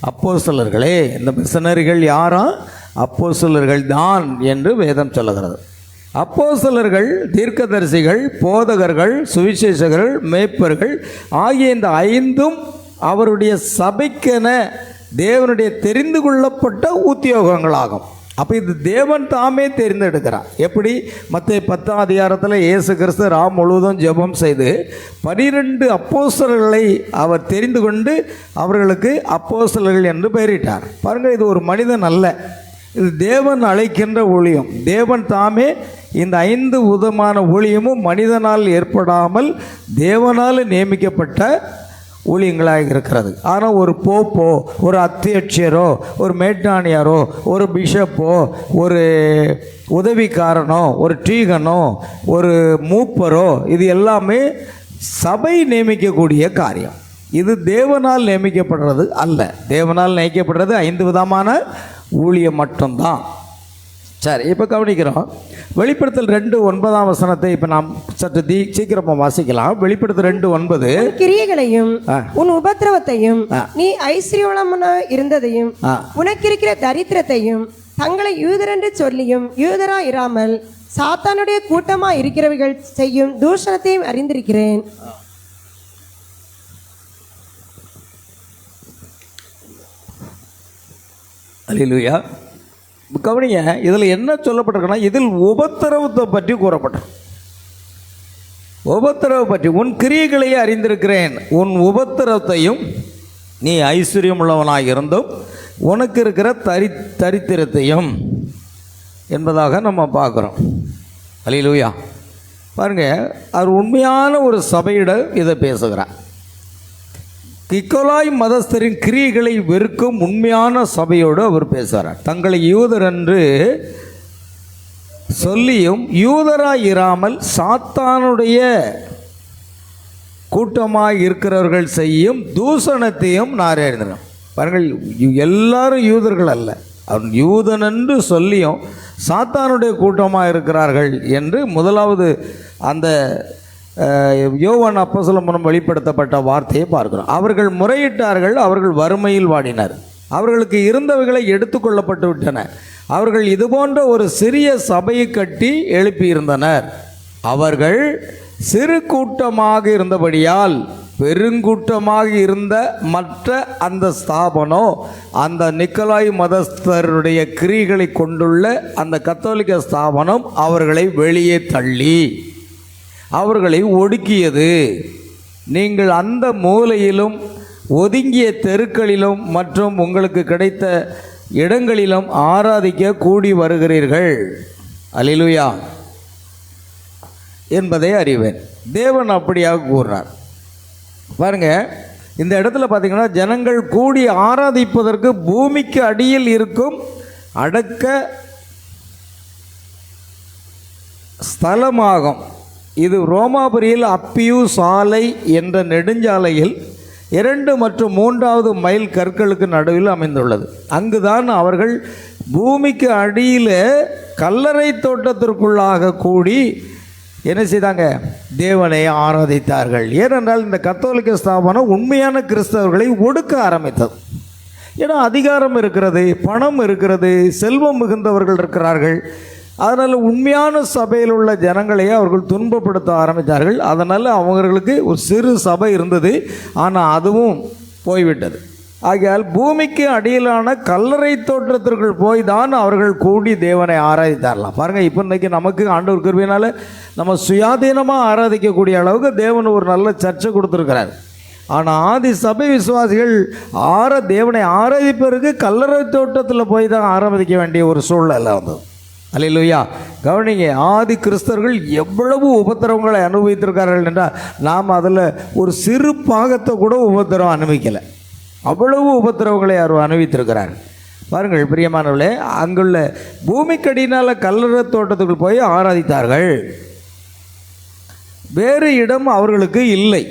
அப்போஸ்தலர்களே. இந்த மிஷனரிகள் யாரா? அப்போஸ்தலர்கள் தான் என்று வேதம் சொல்லுகிறது. அப்போஸ்தலர்கள், தீர்க்கதரிசிகள், போதகர்கள், சுவிசேஷகர்கள், மேய்ப்பர்கள் ஆகிய இந்த ஐந்தும் அவருடைய சபைக்கென தேவனுடைய தெரிந்து கொள்ளப்பட்ட உத்தியோகங்களாகும். அப்போ இது தேவன் தாமே தேர்ந்தெடுக்கிறார். எப்படி? மத்தேயு 10ஆம் அதிகாரத்தில் இயேசு கிறிஸ்து ராம் முழுவதும் ஜெபம் செய்து 12 அப்போஸ்தலர்களை அவர் தெரிந்து கொண்டு அவர்களுக்கு அப்போஸ்தலர்கள் என்று பெயரிட்டார். பாருங்கள், இது ஒரு மனிதன் அல்ல, இது தேவன் அழைக்கின்ற ஊழியம். தேவன் தாமே இந்த 5 விதமான ஊழியமும் மனிதனால் ஏற்படாமல் தேவனால் நியமிக்கப்பட்ட ஊழியங்களாக இருக்கிறது. ஆனால் ஒரு போப்போ, ஒரு அத்தியட்சரோ, ஒரு மேட்டானியாரோ, ஒரு பிஷப்போ, ஒரு உதவிக்காரனோ, ஒரு டீகனோ, ஒரு மூப்பரோ, இது எல்லாமே சபை நியமிக்கக்கூடிய காரியம். இது தேவனால் நியமிக்கப்படுறது அல்ல. தேவனால் நியமிக்கப்படுறது 5 விதமான ஊழியம் மட்டும்தான். சரி, இப்போ கவனிக்கிறோம். வெளிப்படுத்தல் 2:9 வசனத்தை இப்போ நாம் சற்று சீக்கிரமாக வாசிக்கலாம். வெளிப்படுத்தல் 2:9,
உன் கிரியைகளையும் உன் உபத்திரவத்தையும் நீ ஐஸ்வர்யமான இருந்ததையும் உனக்கிருக்கிற தரித்திரத்தையும் தங்களை யூதர் என்று சொல்லியும் யூதரா இராமல் சாத்தானுடைய கூட்டமா இருக்கிறவர்கள் செய்யும் தூஷணத்தையும் அறிந்திருக்கிறேன்.
அல்லேலூயா. கவனிங்க, இதில் என்ன சொல்லப்பட்டிருக்குன்னா, இதில் உபத்திரவத்தை பற்றி கூறப்பட்டிருக்கு. உபத்திரவை பற்றி, உன் கிரியைகளையே அறிந்திருக்கிறேன், உன் உபத்திரவத்தையும் நீ ஐஸ்வர்யம் உள்ளவனாக இருந்தும் உனக்கு இருக்கிற தரித்திரத்தையும் என்பதாக நம்ம பார்க்குறோம். அல்லேலூயா. பாருங்கள், அவர் உண்மையான ஒரு சபையிடம் இதை பேசுகிறார். நிக்கோலாய் மதஸ்தரின் கிரியைகளை வெறுக்கும் உண்மையான சபையோடு அவர் பேசுகிறார். தங்களை யூதர் என்று சொல்லியும் யூதராய் இராமல் சாத்தானுடைய கூட்டமாக இருக்கிறவர்கள் செய்யும் தூஷணத்தையும் நான் அறிந்தேன். பாருங்கள், எல்லாரும் யூதர்கள் அல்ல, அவன் யூதன் என்று சொல்லியும் சாத்தானுடைய கூட்டமாக இருக்கிறார்கள் என்று முதலாவது அந்த யோவான் அப்போஸ்தலன் மூலம் வெளிப்படுத்தப்பட்ட வார்த்தையை பார்க்கிறோம். அவர்கள் முறையிட்டார்கள், அவர்கள் வறுமையில் வாடினர், அவர்களுக்கு இருந்தவைகளை எடுத்துக்கொள்ளப்பட்டு விட்டன. அவர்கள் இதுபோன்ற ஒரு சிறிய சபையை கட்டி எழுப்பியிருந்தனர். அவர்கள் சிறு கூட்டமாக இருந்தபடியால் பெருங்கூட்டமாக இருந்த மற்ற அந்த ஸ்தாபனம், அந்த நிக்கோலாய் மதஸ்தருடைய கிரியைகளை கொண்டுள்ள அந்த கத்தோலிக்க ஸ்தாபனம் அவர்களை வெளியே தள்ளி அவர்களை ஒடுக்கியது. நீங்கள் அந்த மூலையிலும் ஒதுங்கிய தெருக்களிலும் மற்றும் உங்களுக்கு கிடைத்த இடங்களிலும் ஆராதிக்க கூடி வருகிறீர்கள். அல்லேலூயா என்பதை அறிவேன். தேவன் அப்படியாக கூறுறார். பாருங்க, இந்த இடத்துல பார்த்தீங்கன்னா, ஜனங்கள் கூடி ஆராதிப்பதற்கு பூமிக்கு அடியில் இருக்கும் அடக்க ஸ்தலமாகும். இது ரோமாபுரியில் அப்பியூ சாலை என்ற நெடுஞ்சாலையில் 2 மற்றும் 3வது மைல் கற்களுக்கு நடுவில் அமைந்துள்ளது. அங்குதான் அவர்கள் பூமிக்கு அடியில் கல்லறை தோட்டத்திற்குள்ளாக கூடி என்ன செய்தாங்க? தேவனை ஆராதித்தார்கள். ஏனென்றால் இந்த கத்தோலிக்க ஸ்தாபனம் உண்மையான கிறிஸ்தவர்களை ஒடுக்க ஆரம்பித்தது. ஏன்னா அதிகாரம் இருக்கிறது, பணம் இருக்கிறது, செல்வம் மிகுந்தவர்கள் இருக்கிறார்கள். அதனால் உண்மையான சபையில் உள்ள ஜனங்களையே அவர்கள் துன்பப்படுத்த ஆரம்பித்தார்கள். அதனால் அவர்களுக்கு ஒரு சிறு சபை இருந்தது, ஆனால் அதுவும் போய்விட்டது. ஆகையால் பூமிக்கு அடியிலான கல்லறை தோற்றத்திற்குள் போய் தான் அவர்கள் கூடி தேவனை ஆராதித்தாரலாம். பாருங்கள், இப்போ இன்றைக்கி நமக்கு ஆண்டவர் கிருபையினால் நம்ம சுயாதீனமாக ஆராதிக்கக்கூடிய அளவுக்கு தேவன் ஒரு நல்ல சர்ச்சை கொடுத்துருக்கிறார். ஆனால் ஆதி சபை விசுவாசிகள் தேவனை ஆராதிப்பதற்கு கல்லறை தோட்டத்தில் போய் தான் ஆராதிக்க வேண்டிய ஒரு சூழ்நிலை வந்தது. அல்லேலூயா. கவனிங்க, ஆதி கிறிஸ்தவர்கள் எவ்வளவு உபத்திரவங்களை அனுபவித்திருக்கார்கள் என்றால் நாம் அதில் ஒரு சிறு பாகத்தை கூட உபத்திரவம் அனுபவிக்கலை. அவ்வளவு உபத்திரவங்களை அவர் அனுபவித்திருக்கிறார்கள். பாருங்கள் பிரியமானவர்களே, அங்குள்ள பூமிக்கடியினால் கல்லறை தோட்டத்துக்குள் போய் ஆராதித்தார்கள். வேறு இடம் அவர்களுக்கு இல்லை.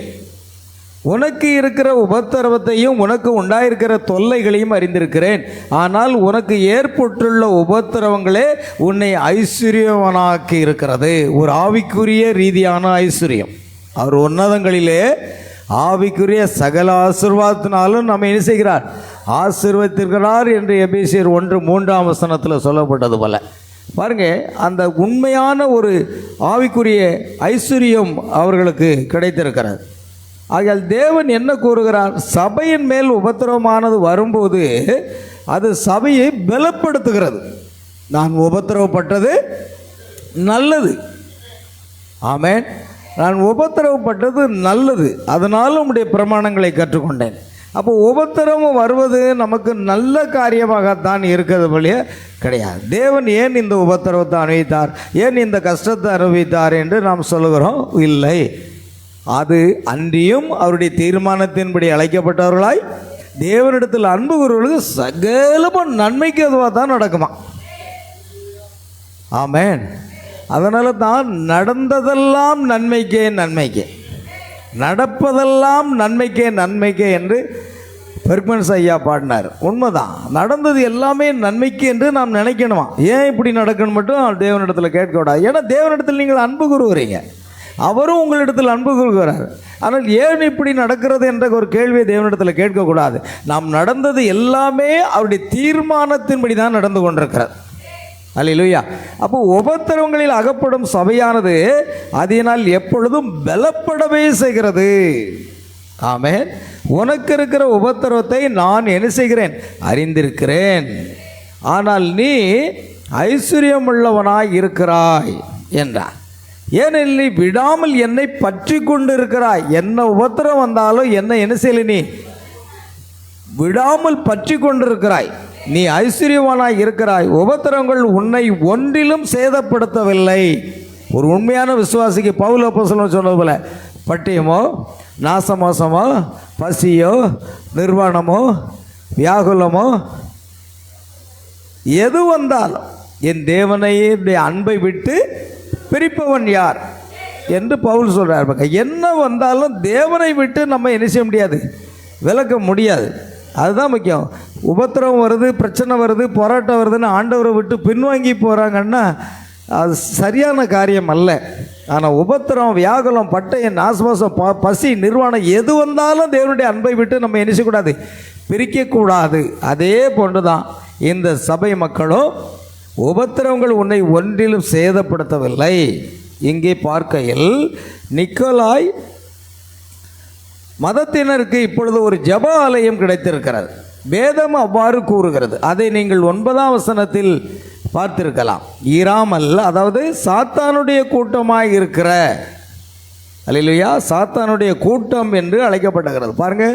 உனக்கு இருக்கிற உபத்திரவத்தையும் உனக்கு உண்டாயிருக்கிற தொல்லைகளையும் அறிந்திருக்கிறேன். ஆனால் உனக்கு ஏற்பட்டுள்ள உபத்திரவங்களே உன்னை ஐஸ்வர்யவனாக்கி இருக்கிறது. ஒரு ஆவிக்குரிய ரீதியான ஐஸ்வர்யம். அவர் உன்னதங்களிலே ஆவிக்குரிய சகல ஆசீர்வாதத்தினாலும் நம்ம என்ன செய்கிறார்? ஆசீர்வதித்திருக்கிறார் என்று எபேசியர் 1:3 சொல்லப்பட்டது போல. பாருங்க, அந்த உண்மையான ஒரு ஆவிக்குரிய ஐஸ்வர்யம் அவர்களுக்கு கிடைத்திருக்கிறது. ஆகையால் தேவன் என்ன கூறுகிறார்? சபையின் மேல் உபத்திரவமானது வரும்போது அது சபையை பலப்படுத்துகிறது. நான் உபத்திரவப்பட்டது நல்லது. ஆமென். நான் உபத்திரவப்பட்டது நல்லது, அதனால் உம்முடைய பிரமாணங்களை கற்றுக்கொண்டேன். அப்போ உபத்திரவம் வருவது நமக்கு நல்ல காரியமாகத்தான் இருக்கிறது வழிய கிடையாது. தேவன் ஏன் இந்த உபத்திரவத்தை அனுபவித்தார், ஏன் இந்த கஷ்டத்தை அனுபவித்தார் என்று நாம் சொல்லுகிறோம். இல்லை, அது அன்றியும் அவருடைய தீர்மானத்தின்படி அழைக்கப்பட்டவர்களாய் தேவனிடத்தில் அன்பு கூறுவர்களுக்கு சகலமும் நன்மைக்கு அதுவாக தான் நடக்குமா. ஆமென். அதனால தான் நடந்ததெல்லாம் நன்மைக்கே நன்மைக்கே, நடப்பதெல்லாம் நன்மைக்கே நன்மைக்கே என்று பெர்க்மன்ஸ் ஐயா பாடினார். உண்மைதான், நடந்தது எல்லாமே நன்மைக்கு என்று நாம் நினைக்கணுமா. ஏன் இப்படி நடக்கணும் மட்டும் தேவனிடத்தில் கேட்கக்கூடாது. ஏன்னா தேவனிடத்தில் நீங்கள் அன்பு கூறுகிறீங்க, அவரும் உங்களிடத்தில் அன்பு கூறுகிறார். ஆனால் ஏன் இப்படி நடக்கிறது என்ற ஒரு கேள்வியை தேவனிடத்தில் கேட்கக்கூடாது. நாம் நடந்தது எல்லாமே அவருடைய தீர்மானத்தின்படி தான் நடந்து கொண்டிருக்கிறது. அல்லேலூயா. அப்போ உபத்திரவங்களில் அகப்படும் சபையானது அதனால் எப்பொழுதும் பலப்படவே செய்கிறது. ஆமென். உனக்கு இருக்கிற உபத்திரவத்தை நான் என்ன செய்கிறேன்? அறிந்திருக்கிறேன். ஆனால் நீ ஐஸ்வர்யம் உள்ளவனாய் இருக்கிறாய் என்றார். ஏனெனில் நீ விடாமல் என்னை பற்றி கொண்டு இருக்கிறாய். என்ன உபத்திரம் வந்தாலும் என்ன செய்யல, நீ விடாமல் பற்றி கொண்டிருக்கிறாய். நீ ஐஸ்வர்யவானாய் இருக்கிறாய். உபத்திரங்கள் உன்னை ஒன்றிலும் சேதப்படுத்தவில்லை. ஒரு உண்மையான விசுவாசிக்கு பவுல் அப்போஸ்தலன் சொன்னது போல பட்டியமோ நாசமோசமோ பசியோ நிர்வாணமோ வியாகுலமோ எது வந்தாலும் என் தேவனையே அன்பை விட்டு பிரிப்பவன் யார் என்று பவுல் சொல்கிறார். என்ன வந்தாலும் தேவனை விட்டு நம்ம என்ன செய்ய முடியாது, விலக்க முடியாது. அதுதான் முக்கியம். உபத்திரவம் வருது, பிரச்சனை வருது, போராட்டம் வருதுன்னு ஆண்டவரை விட்டு பின்வாங்கி போகிறாங்கன்னா அது சரியான காரியம் அல்ல. ஆனால் உபத்திரம், வியாகுலம், பட்டயம், நாசமோசம், பசி, நிர்வாணம் எது வந்தாலும் தேவனுடைய அன்பை விட்டு நம்ம என்ன செய்யக்கூடாது, பிரிக்கக்கூடாது. அதே போன்று தான் இந்த சபை மக்களும் உபத்திரவங்கள் உன்னை ஒன்றிலும் சேதப்படுத்தவில்லை. இங்கே பார்க்கையில் நிக்கோலாய் மதத்தினருக்கு இப்பொழுது ஒரு ஜெப ஆலயம் கிடைத்திருக்கிறது. வேதம் அவ்வாறு கூறுகிறது. அதை நீங்கள் 9ஆம் வசனத்தில் பார்த்திருக்கலாம். ஈராமல், அதாவது சாத்தானுடைய கூட்டமாய் இருக்கிற, அல்லேலூயா, சாத்தானுடைய கூட்டம் என்று அழைக்கப்பட்டிருக்கிறது. பாருங்க,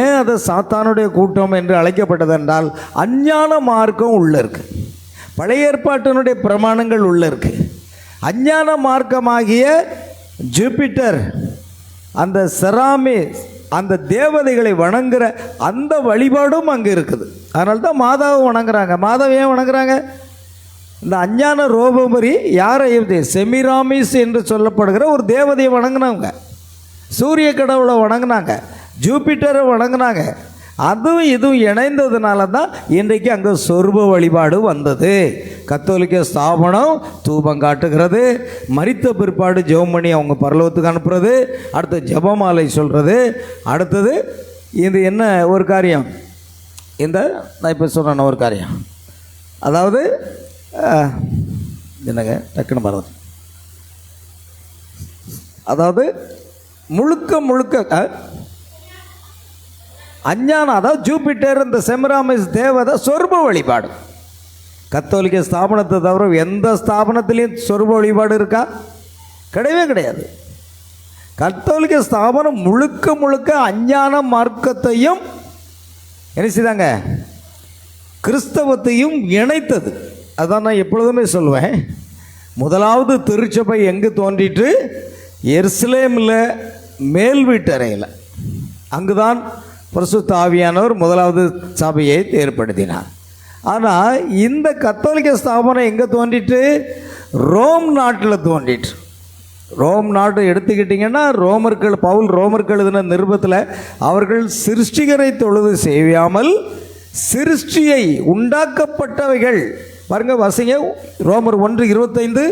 ஏன் அது சாத்தானுடைய கூட்டம் என்று அழைக்கப்பட்டது என்றால் அஞ்ஞான மார்க்கம் உள்ள இருக்கு, பழைய ஏற்பாட்டினுடைய பிரமாணங்கள் உள்ள இருக்கு. அஞ்ஞான மார்க்கமாகிய ஜூபிட்டர், அந்த செராமி, அந்த தேவதைகளை வணங்குற அந்த வழிபாடும் அங்கே இருக்குது. அதனால தான் மாதாவை வணங்குறாங்க. மாதாவை ஏன் வணங்குறாங்க? இந்த அஞ்ஞான ரோபமரி யாரை, செமிராமிஸ் என்று சொல்லப்படுகிற ஒரு தேவதையை வணங்கினாங்க. சூரிய கடவுளை வணங்கினாங்க, ஜூபிட்டரை வணங்கினாங்க. அதுவும் இதுவும் இணைந்ததுனால தான் இன்றைக்கு அங்கே சொர்ப வழிபாடு வந்தது. கத்தோலிக்க ஸ்தாபனம் தூபம் காட்டுகிறது, மரித்த பிற்பாடு ஜெபம் பண்ணி அவங்க பரலோகத்துக்கு அனுப்புறது, அடுத்து ஜெபமாலை சொல்கிறது. அடுத்தது இது என்ன ஒரு காரியம், இந்த நான் இப்போ சொன்ன ஒரு காரியம், அதாவது என்னங்க டக்குன்னு மறந்து, அதாவது முழுக்க முழுக்க அஞ்ஞானம், அதாவது ஜூபிட்டர், இந்த செமிராமிஸ் தேவதை சொர்ப வழிபாடு. கத்தோலிக்க ஸ்தாபனத்தை தவிர எந்த ஸ்தாபனத்திலையும் சொர்ப வழிபாடு இருக்கா? கிடையவே கிடையாது. கத்தோலிக்க ஸ்தாபனம் முழுக்க முழுக்க அஞ்ஞான மார்க்கத்தையும் என்ன செய்தாங்க, கிறிஸ்தவத்தையும் இணைத்தது. அதான் நான் எப்பொழுதுமே சொல்லுவேன், முதலாவது திருச்சபை எங்கு தோன்றிட்டு? எருசலேமில் மேல் வீட்டறையில். அங்குதான் பரிசுத்த ஆவியானவர் முதலாவது சபையை ஏற்படுத்தினார். ஆனால் இந்த கத்தோலிக்க ஸ்தாபனம் எங்கே தோன்றிட்டு? ரோம் நாட்டில் தோன்றிட்டு. ரோம் நாடு எடுத்துக்கிட்டிங்கன்னா பவுல் ரோமர்கள் எழுதின நிருபத்தில் அவர்கள் சிருஷ்டிகரை தொழுது செய்யாமல் சிருஷ்டியை உண்டாக்கப்பட்டவைகள் பாருங்க வசங்க ரோமர் 1:25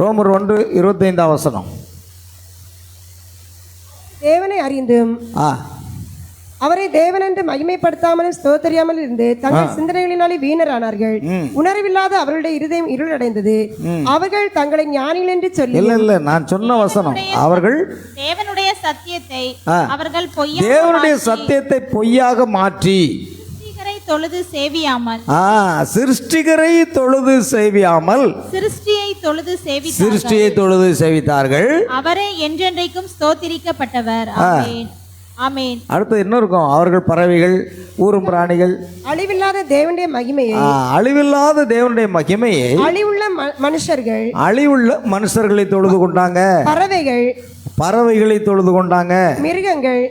ரோமர் 1:25 வசனம்.
தேவனை அறிந்தும் அவரை தேவன் என்று மகிமைப்படுத்தாமல் ஸ்தோத்தரியாமல் இருந்து தங்கள் சிந்தனைகளினாலே வீணரானார்கள். உணர்வில்லாத அவர்களுடைய இருதயம் இருளடைந்தது. அவர்கள் தங்களை ஞானிகள் என்று சொல்லி
இல்ல நான் சொன்ன வசனம் அவர்கள்
தேவனுடைய சத்தியத்தை அவர்கள்
தேவனுடைய சத்தியத்தை பொய்யாக மாற்றி
சிருஷ்டிகரை தொழுது சேவியாமல்
சிருஷ்டிகரை தொழுது சேவியாமல் சிருஷ்டியை தொழுது சேவித்தார்கள்.
அவரே என்றென்றைக்கும் ஸ்தோத்திரிக்கப்பட்டவர். ஆமென்.
அடுத்து என்ன இருக்கும்? அவர்கள் பறவைகள், ஊரும் பிராணிகள்,
அழிவில்லாத தேவனுடைய மகிமையை
அழிவில்லாத தேவனுடைய மகிமையை அழிவுள்ள மனுஷர்களை தொழுது கொண்டாங்க. பறவைகளை தொழுது கொண்டாங்க. மிருகங்கள்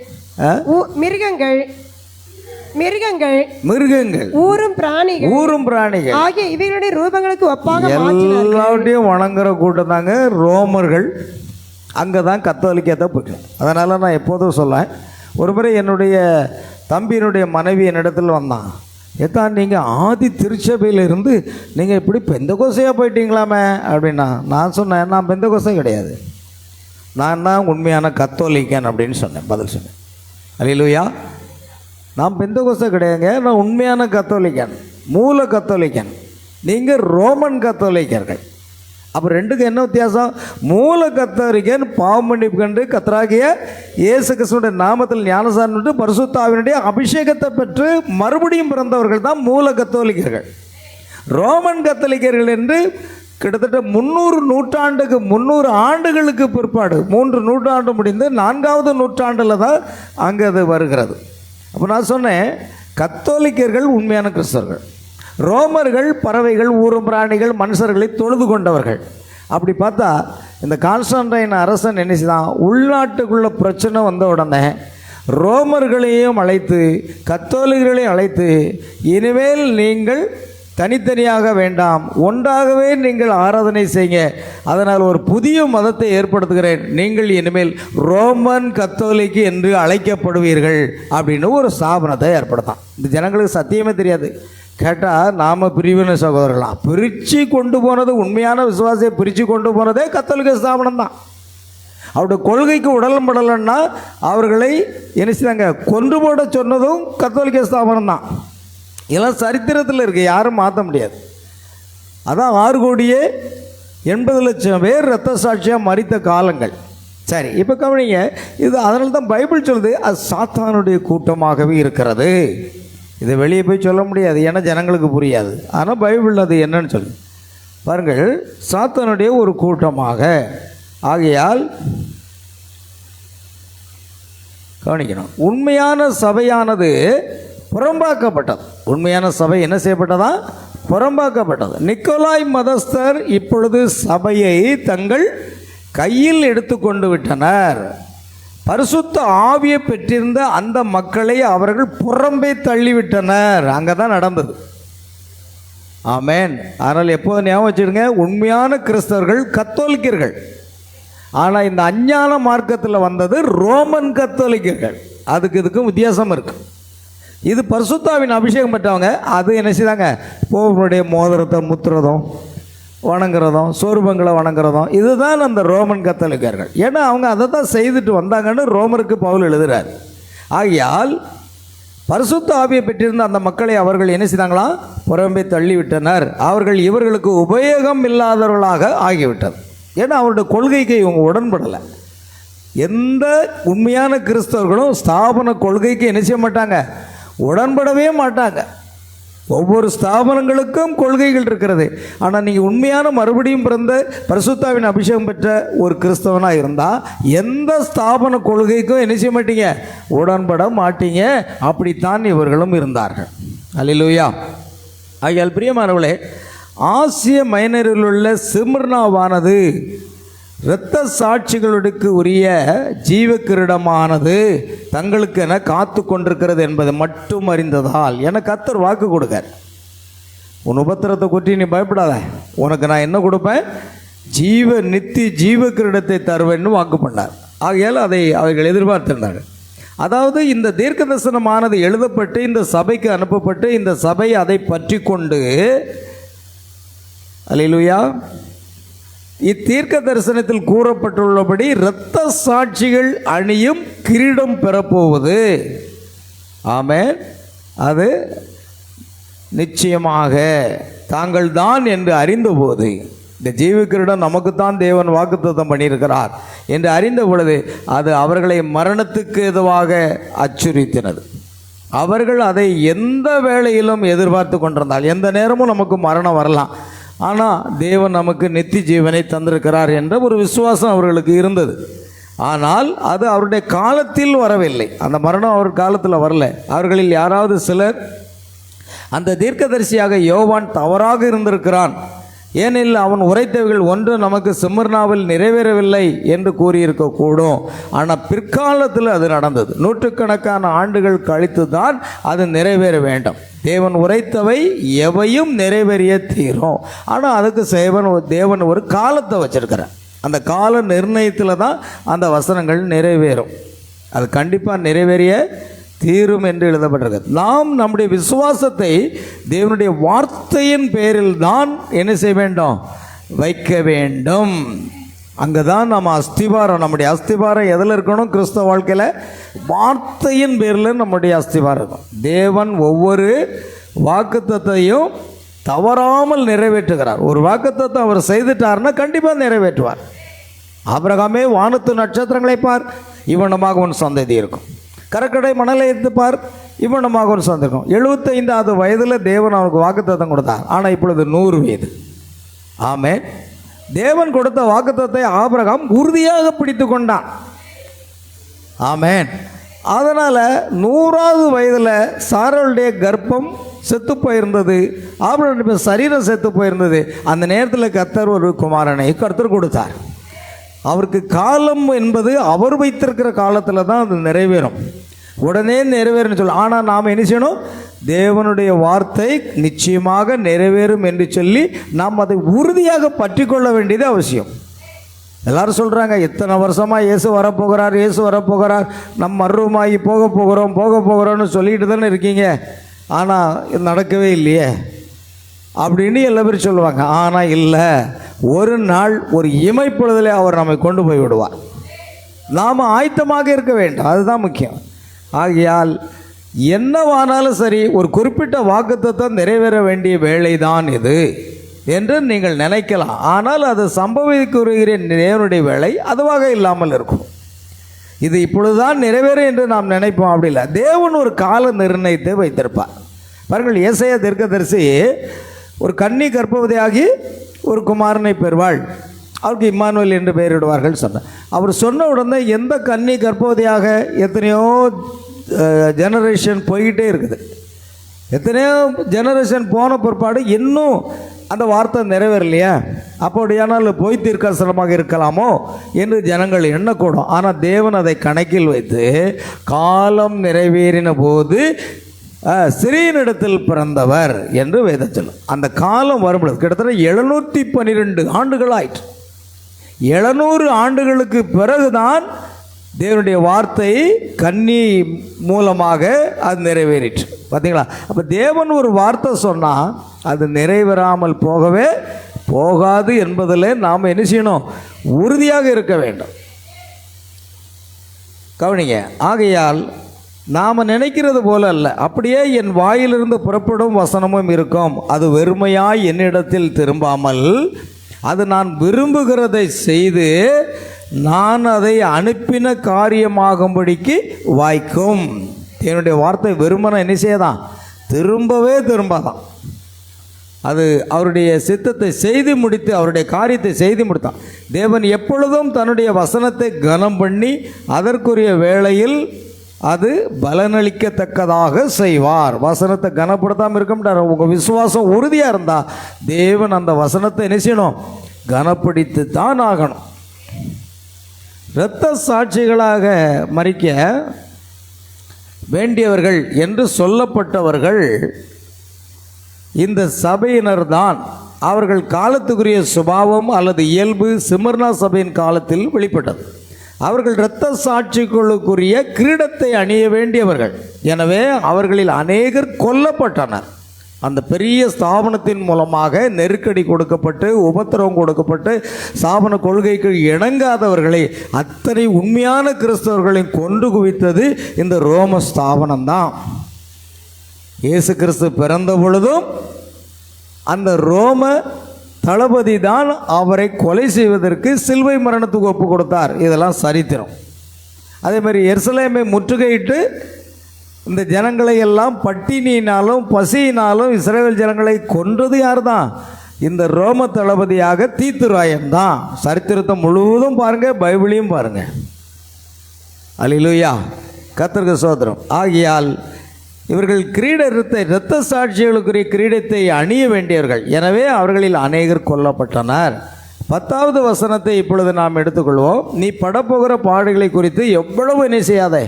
ஊரும் பிராணிகள்
ஆகிய இவைகளுடைய ரூபங்களுக்கு ஒப்பாக
எல்லாத்தையும் வணங்குற கூட்டம் தாங்க ரோமர்கள். அங்கே தான் கத்தோலிக்கத்தை போய்ட்டு. அதனால் நான் எப்போதும் சொல்லேன், ஒரு முறை என்னுடைய தம்பியினுடைய மனைவி என்னிடத்தில் வந்தான். ஏதான் நீங்கள் ஆதி திருச்சபையிலிருந்து நீங்கள் இப்படி பெந்தகோசையாக போயிட்டீங்களாமே அப்படின்னா, நான் சொன்னேன் நான் பெந்தகோசை கிடையாது, நான் தான் உண்மையான கத்தோலிக்கன் அப்படின்னு சொன்னேன். பதில் சொன்னேன். அல்லேலூயா. நான் பெந்தகோசை கிடையாதுங்க, நான் உண்மையான கத்தோலிக்கன், மூல கத்தோலிக்கன். நீங்கள் ரோமன் கத்தோலிக்கர்கள். அப்போ ரெண்டுக்கு என்ன வித்தியாசம்? மூல கத்தோலிக்கன் பாவம் மன்னிப்பு கண்டு கத்தராகிய இயேசு கிறிஸ்துவினுடைய நாமத்தில் ஞானசாரம் பெற்று பரிசுத்த ஆவியினுடைய அபிஷேகத்தை பெற்று மறுபடியும் பிறந்தவர்கள் தான் மூல கத்தோலிக்கர்கள். ரோமன் கத்தோலிக்கர்கள் என்று கிட்டத்தட்ட 300 ஆண்டுகளுக்கு பிற்பாடு, 3 நூற்றாண்டு முடிந்து 4வது நூற்றாண்டில் தான் அங்கே அது வருகிறது. அப்போ நான் சொன்னேன், கத்தோலிக்கர்கள் உண்மையான கிறிஸ்தவர்கள், ரோமர்கள் பறவைகள், ஊரும் பிராணிகள், மனுஷர்களை தொழுது கொண்டவர்கள். அப்படி பார்த்தா இந்த கான்ஸ்டன்டைன் அரசன் என்ன செய்தான்? உள்நாட்டுக்குள்ள பிரச்சனை வந்த உடனே ரோமர்களையும் அழைத்து கத்தோலிக்கர்களையும் அழைத்து, இனிமேல் நீங்கள் தனித்தனியாக வேண்டாம், ஒன்றாகவே நீங்கள் ஆராதனை செய்யுங்க, அதனால் ஒரு புதிய மதத்தை ஏற்படுத்துகிறேன், நீங்கள் இனிமேல் ரோமன் கத்தோலிக்கு என்று அழைக்கப்படுவீர்கள் அப்படின்னு ஒரு ஸ்தாபனத்தை ஏற்படுத்தான். இந்த ஜனங்களுக்கு சத்தியமே தெரியாது. கேட்டால் நாம் பிரிவினை சகோதரர்களாம், பிரித்து கொண்டு போனது, உண்மையான விசுவாசியை பிரித்து கொண்டு போனதே கத்தோலிக்க ஸ்தாபனம் தான். அவருடைய கொள்கைக்கு உடன்படலைன்னா அவர்களை என்ன செய்தாங்க? கொன்று போட சொன்னதும் கத்தோலிக்க ஸ்தாபனம் தான். இதெல்லாம் சரித்திரத்தில் இருக்குது, யாரும் மாற்ற முடியாது. அதான் 6,80,00,000 பேர் இரத்த சாட்சியாக மரித்த காலங்கள். சரி, இப்போ கவனிங்க, இது அதனால தான் பைபிள் சொல்லுது அது சாத்தானுடைய கூட்டமாகவே இருக்கிறது. இதை வெளியே போய் சொல்ல முடியாது, ஏன்னா ஜனங்களுக்கு புரியாது. ஆனால் பைபிள் அது என்னன்னு சொல்லு பாருங்கள், சாத்தானுடைய ஒரு கூட்டமாக. ஆகையால் கவனிக்கணும், உண்மையான சபையானது புறம்பாக்கப்பட்டது. உண்மையான சபை என்ன செய்யப்பட்டதா? புறம்பாக்கப்பட்டது. நிக்கோலாய் மதஸ்தர் இப்பொழுது சபையை தங்கள் கையில் எடுத்துக்கொண்டு விட்டனர். பரிசுத்த ஆவியை பெற்றிருந்த அந்த மக்களை அவர்கள் புறம்பே தள்ளிவிட்டனர். அங்கே தான் நடந்தது. ஆமேன். ஆனால் எப்போது ஞாபகம் வச்சுடுங்க, உண்மையான கிறிஸ்தவர்கள் கத்தோலிக்கர்கள். ஆனால் இந்த அஞ்ஞான மார்க்கத்தில் வந்தது ரோமன் கத்தோலிக்கர்கள். அதுக்கு இதுக்கும் வித்தியாசம் இருக்குது. இது பரிசுத்தாவின் அபிஷேகம் பெற்றவங்க. அது என்ன செய்தாங்க? போவனுடைய மோதிரத்தை முத்துறதும் வணங்குறதும் சொரூபங்களை வணங்குறதும், இதுதான் அந்த ரோமன் கத்தோலிக்கர்கள். ஏன்னா அவங்க அதை தான் செய்துட்டு வந்தாங்கன்னு ரோமருக்கு பவுல் எழுதுகிறார். ஆகையால் பரிசுத்த ஆவியை பெற்றிருந்த அந்த மக்களை அவர்கள் என்ன செய்தாங்களாம்? புறம்பே தள்ளிவிட்டனர். அவர்கள் இவர்களுக்கு உபயோகம் இல்லாதவர்களாக ஆகிவிட்டது. ஏன்னா அவருடைய கொள்கைக்கு இவங்க உடன்படலை. எந்த உண்மையான கிறிஸ்தவர்களும் ஸ்தாபன கொள்கைக்கு என்ன செய்ய மாட்டாங்க? உடன்படவே மாட்டாங்க. ஒவ்வொரு ஸ்தாபனங்களுக்கும் கொள்கைகள் இருக்கிறது. ஆனால் நீங்கள் உண்மையான மறுபடியும் பிறந்த பரிசுத்தாவின் அபிஷேகம் பெற்ற ஒரு கிறிஸ்தவனாக இருந்தால் எந்த ஸ்தாபன கொள்கைக்கும் என்ன செய்ய மாட்டீங்க? உடன்பட மாட்டீங்க. அப்படித்தான் இவர்களும் இருந்தார்கள். அல்லேலூயா. ஆகையால் பிரியமானவர்களே, ஆசிய மைனரில் உள்ள சிமிர்னாவானது இரத்த சாட்சிகளுக்கு உரிய ஜீவக்கிரீடமானது தங்களுக்கென காத்து கொண்டிருக்கிறது என்பதை மட்டும் அறிந்ததால் என கர்த்தர் வாக்கு கொடுக்கார். உன் உபத்திரத்தை குறித்து நீ பயப்படாத, உனக்கு நான் என்ன கொடுப்பேன்? நித்திய ஜீவ கிரீடத்தை தருவேன்னு வாக்கு பண்ணார். ஆகையால் அதை அவர்கள் எதிர்பார்த்திருந்தார்கள். அதாவது இந்த தீர்க்க தரிசனமானது எழுதப்பட்டு இந்த சபைக்கு அனுப்பப்பட்டு இந்த சபை அதை பற்றி கொண்டு, அல்லேலூயா, இத்தீர்க்க தரிசனத்தில் கூறப்பட்டுள்ளபடி இரத்த சாட்சிகள் அணியும் கிரீடம் பெறப்போவது. ஆமென். அது நிச்சயமாக தாங்கள் தான் என்று அறிந்தபோது, இந்த ஜீவ கிரீடம் நமக்குத்தான் தேவன் வாக்குத்தத்தம் பண்ணியிருக்கிறார் என்று அறிந்த பொழுது அது அவர்களை மரணத்துக்கு ஏதுவாக அச்சுறுத்தினது. அவர்கள் அதை எந்த வேளையிலும் எதிர்பார்த்து கொண்டிருந்தால், எந்த நேரமும் நமக்கு மரணம் வரலாம், ஆனால் தேவன் நமக்கு நித்திய ஜீவனை தந்திருக்கிறார் என்ற ஒரு விசுவாசம் அவர்களுக்கு இருந்தது. ஆனால் அது அவருடைய காலத்தில் வரவில்லை. அந்த மரணம் அவர் காலத்தில் வரல. அவர்களில் யாராவது சிலர் அந்த தீர்க்கதரிசியாக யோவான் தவறாக இருந்திருக்கிறான், ஏனெனில் அவன் உரைத்தவைகள் ஒன்று நமக்கு சிம்மர்னாவில் நிறைவேறவில்லை என்று கூறியிருக்கக்கூடும். ஆனால் பிற்காலத்தில் அது நடந்தது. நூற்றுக்கணக்கான ஆண்டுகள் கழித்து தான் அது நிறைவேற வேண்டும். தேவன் உரைத்தவை எவையும் நிறைவேறிய தீரும். ஆனால் அதுக்கு தேவன் ஒரு காலத்தை வச்சிருக்கிறார். அந்த கால நிர்ணயத்தில் தான் அந்த வசனங்கள் நிறைவேறும். அது கண்டிப்பாக நிறைவேறிய தீரும் என்று எழுதப்பட்டிருக்கிறது. நாம் நம்முடைய விசுவாசத்தை தேவனுடைய வார்த்தையின் பேரில் தான் என்ன செய்ய வேண்டும்? வைக்க வேண்டும். அங்கே தான் நம்ம அஸ்திபாரம், நம்முடைய அஸ்திபாரம் எதில் இருக்கணும்? கிறிஸ்தவ வாழ்க்கையில் வார்த்தையின் பேரில் நம்முடைய அஸ்திபாரம் இருக்கும். தேவன் ஒவ்வொரு வாக்குத்தத்தையும் தவறாமல் நிறைவேற்றுகிறார். ஒரு வாக்குத்தத்தை அவர் செய்துட்டார்னா கண்டிப்பாக நிறைவேற்றுவார். ஆபிரகாமே, வானத்து நட்சத்திரங்களை பார், இவனமாக உன் சந்ததி இருக்கும். கடற்கரை மணலை எடுத்து பார், இவனமாக ஒரு சந்ததி இருக்கும். 75வது வயதில் தேவன் அவனுக்கு வாக்குத்தத்தம் கொடுத்தார். ஆனால் இப்பொழுது 100 வயது. ஆமென். தேவன் கொடுத்த வாக்குத்தத்தை ஆபிரகாம் உறுதியாக பிடித்து கொண்டான். ஆமென். அதனால் 100வது வயதில் சாராளுடைய கர்ப்பம் செத்து போயிருந்தது, ஆபிரகாமுடைய சரீரம் செத்து போயிருந்தது. அந்த நேரத்தில் கர்த்தர் ஒரு குமாரனை கர்த்தர் கொடுத்தார். அவருக்கு காலம் என்பது அவர் வைத்திருக்கிற காலத்தில் தான் அது நிறைவேறும். உடனே நிறைவேறும்னு சொல்ல. ஆனால் நாம் என்ன செய்யணும்? தேவனுடைய வார்த்தை நிச்சயமாக நிறைவேறும் என்று சொல்லி நாம் அதை உறுதியாக பற்றி கொள்ள வேண்டியது அவசியம். எல்லாரும் சொல்கிறாங்க, இத்தனை வருஷமாக இயேசு வரப்போகிறார், நம்ம மர்வமாகி போக போகிறோம்னு சொல்லிட்டு தானே இருக்கீங்க, ஆனால் இது நடக்கவே இல்லையே அப்படின்னு எல்லா பேரும் சொல்லுவாங்க. ஆனால் இல்லை, ஒரு நாள் ஒரு இமைப்பொழுதிலே அவர் நம்மை கொண்டு போய் விடுவார். நாம் ஆயத்தமாக இருக்க வேண்டும், அதுதான் முக்கியம். ஆகையால் என்னவானாலும் சரி, ஒரு குறிப்பிட்ட வாக்குத்தத்தம் நிறைவேற வேண்டிய வேலை தான் இது என்று நீங்கள் நினைக்கலாம். ஆனால் அது சம்பவிக்கிற தேவனுடைய வேலை அதுவாக இல்லாமல் இருக்கும். இது இப்பொழுதுதான் நிறைவேறும் என்று நாம் நினைப்போம். அப்படி இல்லை, தேவன் ஒரு கால நிர்ணயத்தை வைத்திருப்பார். பாருங்கள், ஏசாயா தீர்க்கதரிசி ஒரு கன்னி கர்ப்பவதியாகி ஒரு குமாரனை பெறுவாள், அவருக்கு இம்மானுவேல் என்று பெயரிடுவார்கள் சொன்னார். அவர் சொன்ன உடனே எந்த கன்னி கர்ப்பவதியாக எத்தனையோ ஜெனரேஷன் போய்கிட்டே இருக்குது. எத்தனையோ ஜெனரேஷன் போன பிற்பாடு இன்னும் அந்த வார்த்தை நிறைவேறலையா? அப்படியானால் பொய் தீர்க்கதரிசனமாக இருக்கலாமோ என்று ஜனங்கள் எண்ணக்கூடும். ஆனால் தேவன் அதை கணக்கில் வைத்து காலம் நிறைவேறின போது சிறியனிடத்தில் பிறந்தவர் என்று வேதம் சொல்லும். அந்த காலம் வரும்பொழுது கிட்டத்தட்ட 712 ஆண்டுகள் ஆயிற்று. 700 ஆண்டுகளுக்கு பிறகுதான் தேவனுடைய வார்த்தை கன்னி மூலமாக அது நிறைவேறிற்று. பார்த்தீங்களா? அப்போ தேவன் ஒரு வார்த்தை சொன்னால் அது நிறைவேறாமல் போகவே போகாது என்பதில் நாம் என்ன செய்யணும்? உறுதியாக இருக்க வேண்டும். கவனிங்க. ஆகையால் நாம் நினைக்கிறது போல அல்ல, அப்படியே என் வாயிலிருந்து புறப்படும் வசனமும் இருக்கும், அது வெறுமையாய் என்னிடத்தில் திரும்பாமல் அது நான் விரும்புகிறதை செய்து நான் அதை அனுப்பின காரியமாகும்படிக்கு வாய்க்கும். என்னுடைய வார்த்தை வெறுமனை என்ன செய்யதான்? திரும்பாதான். அது அவருடைய சித்தத்தை செய்து முடித்து, அவருடைய காரியத்தை செய்து முடித்தான். தேவன் எப்பொழுதும் தன்னுடைய வசனத்தை கனம் பண்ணி அதற்குரிய வேளையில் அது பலனளிக்கத்தக்கதாக செய்வார். வசனத்தை கனப்படுத்தாமல் இருக்க மாட்டார். உங்கள் விசுவாசம் உறுதியாக இருந்தால் தேவன் அந்த வசனத்தை என்ன செய்யணும்? கனப்படுத்தி தான் ஆகணும். இரத்த சாட்சிகளாக மரிக்க வேண்டியவர்கள் என்று சொல்லப்பட்டவர்கள் இந்த சபையினர் தான் அவர்கள் காலத்துக்குரிய சுபாவம் அல்லது இயல்பு சிமர்னா சபையின் காலத்தில் வெளிப்பட்டது. அவர்கள் இரத்த சாட்சிகளுக்குரிய கிரீடத்தை அணிய வேண்டியவர்கள். எனவே அவர்களில் அநேகர் கொல்லப்பட்டனர். அந்த பெரிய ஸ்தாபனத்தின் மூலமாக நெருக்கடி கொடுக்கப்பட்டு உபத்திரவம் கொடுக்கப்பட்டு ஸ்தாபன கொள்கைக்கு இணங்காதவர்களை அத்தனை உண்மையான கிறிஸ்தவர்களையும் கொண்டு குவித்தது இந்த ரோம ஸ்தாபனம்தான். இயேசு கிறிஸ்து பிறந்த பொழுதும் அந்த ரோம தளபதி தான் அவரை கொலை செய்வதற்கு சிலுவை மரணத்துக்கு ஒப்பு கொடுத்தார். இதெல்லாம் சரித்திரம். அதே மாதிரி எருசலேமை முற்றுகையிட்டு இந்த ஜனங்களை எல்லாம் பட்டினியினாலும் பசியினாலும் இஸ்ரவேல் ஜனங்களை கொன்றது யார் தான்? இந்த ரோம தளபதியாக தீத்துராயன் தான். சரித்திரத்தை முழுவதும் பாருங்கள், பைபிளையும் பாருங்கள். அல்லேலூயா, கர்த்தருக்கு ஸ்தோத்திரம். ஆகையால் இவர்கள் இரத்த சாட்சிகளுக்குரிய கிரீடத்தை அணிய வேண்டியவர்கள். எனவே அவர்களில் அநேகர் கொல்லப்பட்டனர். 10வது வசனத்தை இப்பொழுது நாம் எடுத்துக்கொள்வோம். நீ படப்போகிற பாடுகளை குறித்து எவ்வளவு என்ன செய்யாதே,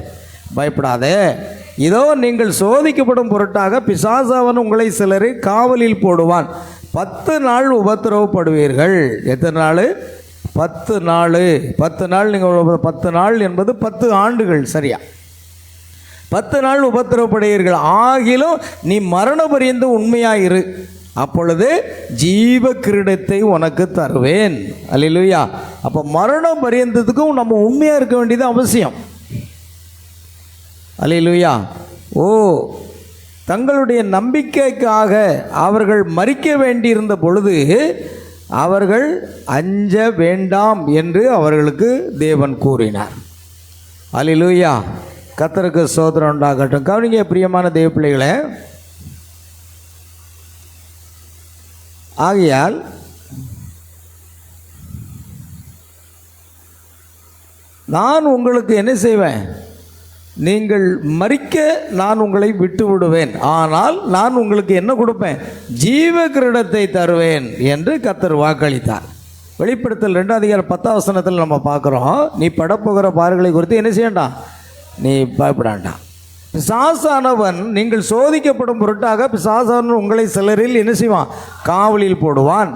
பயப்படாதே. இதோ நீங்கள் சோதிக்கப்படும் பொருட்டாக பிசாசாவன் உங்களை சிலரை காவலில் போடுவான். 10 நாள் உபத்திரவப்படுவீர்கள். எத்தனை நாள்? 10 நாள். 10 நாள். நீங்கள் 10 நாள் என்பது 10 ஆண்டுகள். சரியா? 10 நாள் உபத்திரவப்படுவீர்கள். ஆகிலும் நீ மரண பரியந்த உண்மையாயிரு, அப்பொழுது ஜீவ கிரீடத்தை உனக்கு தருவேன். அல்லேலூயா. அப்போ மரண பரியந்தத்துக்கும் நம்ம உண்மையாக இருக்க வேண்டியது அவசியம். அல்லேலூயா. தங்களுடைய நம்பிக்கைக்காக அவர்கள் மரிக்க வேண்டியிருந்த பொழுது அவர்கள் அஞ்ச வேண்டாம் என்று அவர்களுக்கு தேவன் கூறினார். அல்லேலூயா, கர்த்தருக்கு ஸ்தோத்திரம் உண்டாகட்டும். கவனிங்க பிரியமான தேவ பிள்ளைகளே, ஆகையால் நான் உங்களுக்கு என்ன செய்வேன்? நீங்கள் மரிக்க நான் உங்களை விட்டு விடுவேன், ஆனால் நான் உங்களுக்கு என்ன கொடுப்பேன்? ஜீவ கிரீடத்தை தருவேன் என்று கர்த்தர் வாக்களித்தார். வெளிப்படுத்தல் 2 அதிகாரம் 10 வசனத்தில் நம்ம பார்க்குறோம். நீ படப்போகிற பாடுகளை குறித்து என்ன செய்யண்டாம்? நீ பயப்படாண்டாம். பிசாசானவன் நீங்கள் சோதிக்கப்படும் பொருட்டாக பிசாசானவன் உங்களை சிலரில் என்ன செய்வான்? காவலில் போடுவான்.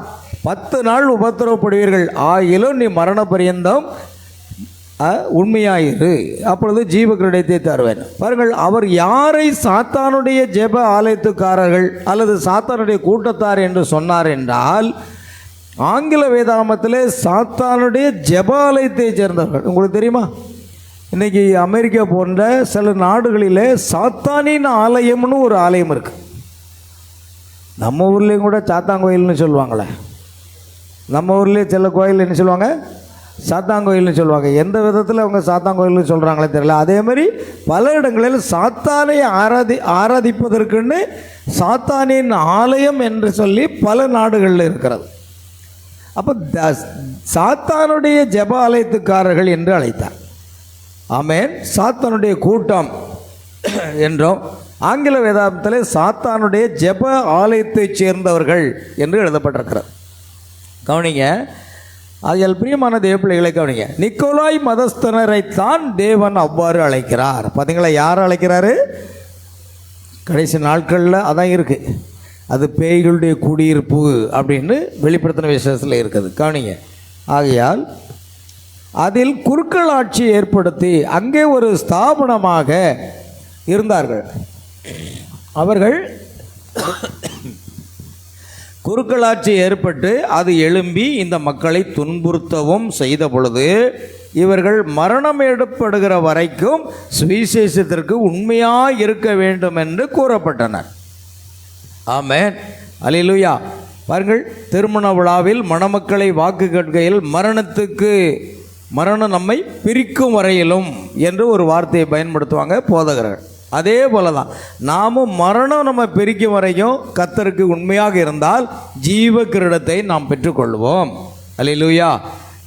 10 நாள் உபத்திரவப்படுவீர்கள். ஆகிலும் நீ மரண பரியந்தம் உண்மையாயிரு, அப்பொழுது ஜீவ கிரீடத்தை தருவேன். பாருங்கள், அவர் யாரை சாத்தானுடைய ஜெப ஆலயத்துக்காரர்கள் அல்லது சாத்தானுடைய கூட்டத்தார் என்று சொன்னார் என்றால், ஆங்கில வேதாகமத்தில் சாத்தானுடைய ஜெப ஆலயத்தை சேர்ந்தவர்கள். உங்களுக்கு தெரியுமா? இன்றைக்கி அமெரிக்கா போன்ற சில நாடுகளில் சாத்தானின் ஆலயம்னு ஒரு ஆலயம் இருக்குது. நம்ம ஊர்லேயும் கூட சாத்தாங்கோயில்னு சொல்லுவாங்களே. நம்ம ஊர்லேயே சில கோயில் என்ன சொல்லுவாங்க? சாத்தாங்கோயில்னு சொல்லுவாங்க. எந்த விதத்தில் அவங்க சாத்தாங்கோயில்னு சொல்கிறாங்களே தெரியல. அதே மாதிரி பல இடங்களில் சாத்தானை ஆராதிப்பதற்குன்னு சாத்தானின் ஆலயம் என்று சொல்லி பல நாடுகளில் இருக்கிறது. அப்போ சாத்தானுடைய ஜெப ஆலயத்துக்காரர்கள் என்று அழைத்தார். ஆமென். சாத்தானுடைய கூட்டம் என்றும் ஆங்கில வேதாகமத்தில் சாத்தானுடைய ஜெப ஆலயத்தைச் சேர்ந்தவர்கள் என்று எழுதப்பட்டிருக்கிறது. கவனிங்க. ஆகையால் பிரியமான தேவ பிள்ளைகளை கவனிங்க. நிக்கோலாய் மதஸ்தனரைத்தான் தேவன் அவ்வாறு அழைக்கிறார். பார்த்தீங்களா? யார் அழைக்கிறாரு? கடைசி நாட்களில் அதான் இருக்குது. அது பேய்களுடைய குடியிருப்பு அப்படின்னு வெளிப்படுத்தின விசேஷத்தில் இருக்குது. கவனிங்க. ஆகையால் அதில் குருக்கள் ஆட்சி ஏற்படுத்தி அங்கே ஒரு ஸ்தாபனமாக இருந்தார்கள். அவர்கள் குருக்களாட்சி ஏற்பட்டு அது எழும்பி இந்த மக்களை துன்புறுத்தவும் செய்த பொழுது இவர்கள் மரணம் ஏற்படுகிற வரைக்கும் சுவிசேஷத்திற்கு உண்மையாக இருக்க வேண்டும் என்று கூறப்பட்டனர். ஆமென். அல்லேலூயா. பாருங்கள், திருமண விழாவில் மணமக்களை வாக்கு கேட்கையில் மரணம் நம்மை பிரிக்கும் வரையிலும் என்று ஒரு வார்த்தையை பயன்படுத்துவாங்க போதகர்கள். அதே போல தான் நாமும் மரணம் நம்ம பிரிக்கும் வரைக்கும் கர்த்தருக்கு உண்மையாக இருந்தால் ஜீவ கிரீடத்தை நாம் பெற்றுக்கொள்வோம். அல்லேலூயா.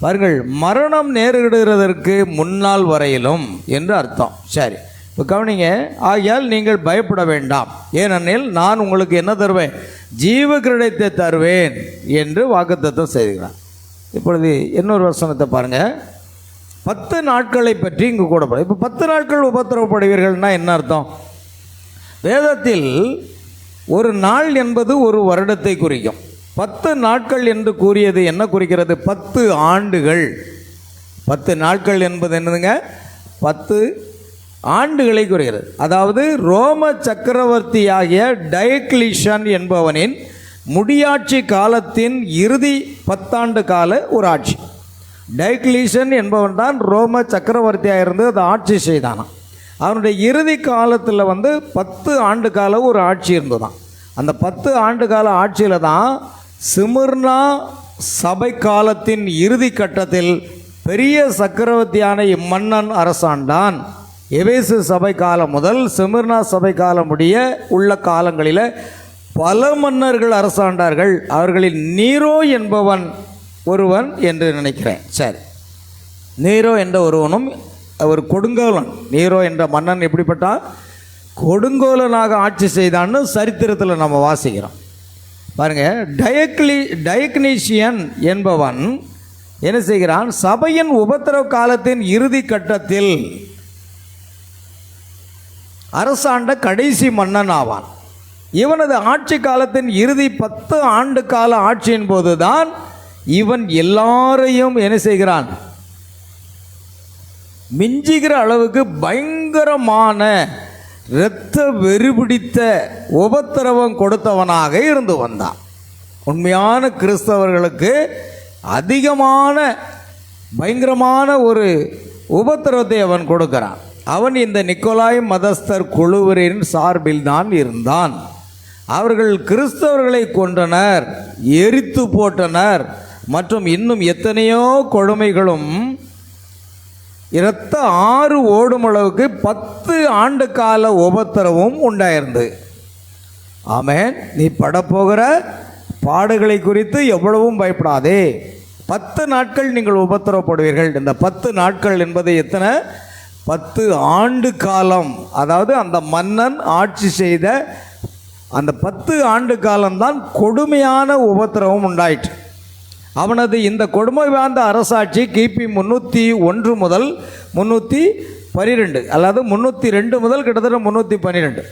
பாருங்கள், மரணம் நேரிடுகிறதற்கு முன்னால் வரையிலும் என்று அர்த்தம். சரி, இப்போ கவனிங்க. ஆகையால் நீங்கள் பயப்பட வேண்டாம், ஏனெனில் நான் உங்களுக்கு என்ன தருவேன்? ஜீவ கிரீடத்தை தருவேன் என்று வாக்குத்தத்தம் செய்கிறார். இப்பொழுது இன்னொரு வசனத்தை பாருங்கள். 10 நாட்களை பற்றி இங்கு கூடப்படும். இப்போ 10 நாட்கள் உபத்திரவப்படுவீர்கள்னா என்ன அர்த்தம்? வேதத்தில் ஒரு நாள் என்பது ஒரு வருடத்தை குறிக்கும். 10 நாட்கள் என்று கூறியது என்ன குறிக்கிறது? 10 ஆண்டுகள். 10 நாட்கள் என்பது என்னதுங்க? 10 ஆண்டுகளை குறிக்கிறது. அதாவது ரோம சக்கரவர்த்தியாகிய டயக்லீஷன் என்பவனின் முடியாட்சி காலத்தின் இறுதி 10 ஆண்டு கால ஒரு ஆட்சி. டயக்லீஷன் என்பவன் தான் ரோம சக்கரவர்த்தியாக இருந்து அதை ஆட்சி செய்தானான். அவனுடைய இறுதி காலத்தில் 10 ஆண்டு கால ஒரு ஆட்சி இருந்ததான். அந்த 10 ஆண்டு கால ஆட்சியில் தான் சிமிர்னா சபை காலத்தின் இறுதி கட்டத்தில் பெரிய சக்கரவர்த்தியான இம்மன்னன் அரசாண்டான். எபேசு சபை காலம் முதல் சிமிர்னா சபை காலம் முடிய உள்ள காலங்களில் பல மன்னர்கள் அரசாண்டார்கள். அவர்களில் நீரோ என்பவன் ஒருவன் என்று நினைக்கிறேன். சரி, நீரோ என்ற ஒருவனும் ஒரு கொடுங்கோலன். நீரோ என்ற மன்னன் எப்படிப்பட்டான்? கொடுங்கோலனாக ஆட்சி செய்தான்னு சரித்திரத்தில் நம்ம வாசிக்கிறோம். பாருங்கள், டயக்னீசியன் என்பவன் என்ன செய்கிறான்? சபையின் உபத்திரவ காலத்தின் இறுதி கட்டத்தில் அரசாண்ட கடைசி மன்னன் ஆவான். இவனது ஆட்சி காலத்தின் இறுதி 10 ஆண்டு கால ஆட்சியின் போதுதான் இவன் எல்லாரையும் என்ன செய்கிறான்? மிஞ்சுகிற அளவுக்கு பயங்கரமான இரத்த வெறிபிடித்த உபத்திரவம் கொடுத்தவனாக இருந்து வந்தான். உண்மையான கிறிஸ்தவர்களுக்கு அதிகமான பயங்கரமான ஒரு உபத்திரவத்தை அவன் கொடுக்கிறான். அவன் இந்த நிக்கோலாய் மதஸ்தர் குழுவரின் சார்பில் தான் இருந்தான். அவர்கள் கிறிஸ்தவர்களை கொன்றனர், எரித்து போட்டனர், மற்றும் இன்னும் எத்தனையோ கொடுமைகளும் இரத்த ஆறு ஓடும் அளவுக்கு 10 ஆண்டு கால உபத்திரவும் உண்டாயிருந்தது. ஆமென். நீ படப்போகிற பாடுகளை குறித்து எவ்வளவும் பயப்படாதே. 10 நாட்கள் நீங்கள் உபத்திரவப்படுவீர்கள். இந்த 10 நாட்கள் என்பது எத்தனை? 10 ஆண்டு காலம். அதாவது அந்த மன்னன் ஆட்சி செய்த அந்த 10 ஆண்டு காலம்தான் கொடுமையான உபத்திரவம் உண்டாயிற்று. அவனது இந்த கொடுமை வாய்ந்த அரசாட்சி கிபி 301 முதல் 312, அல்லது 302 முதல் கிட்டத்தட்ட 312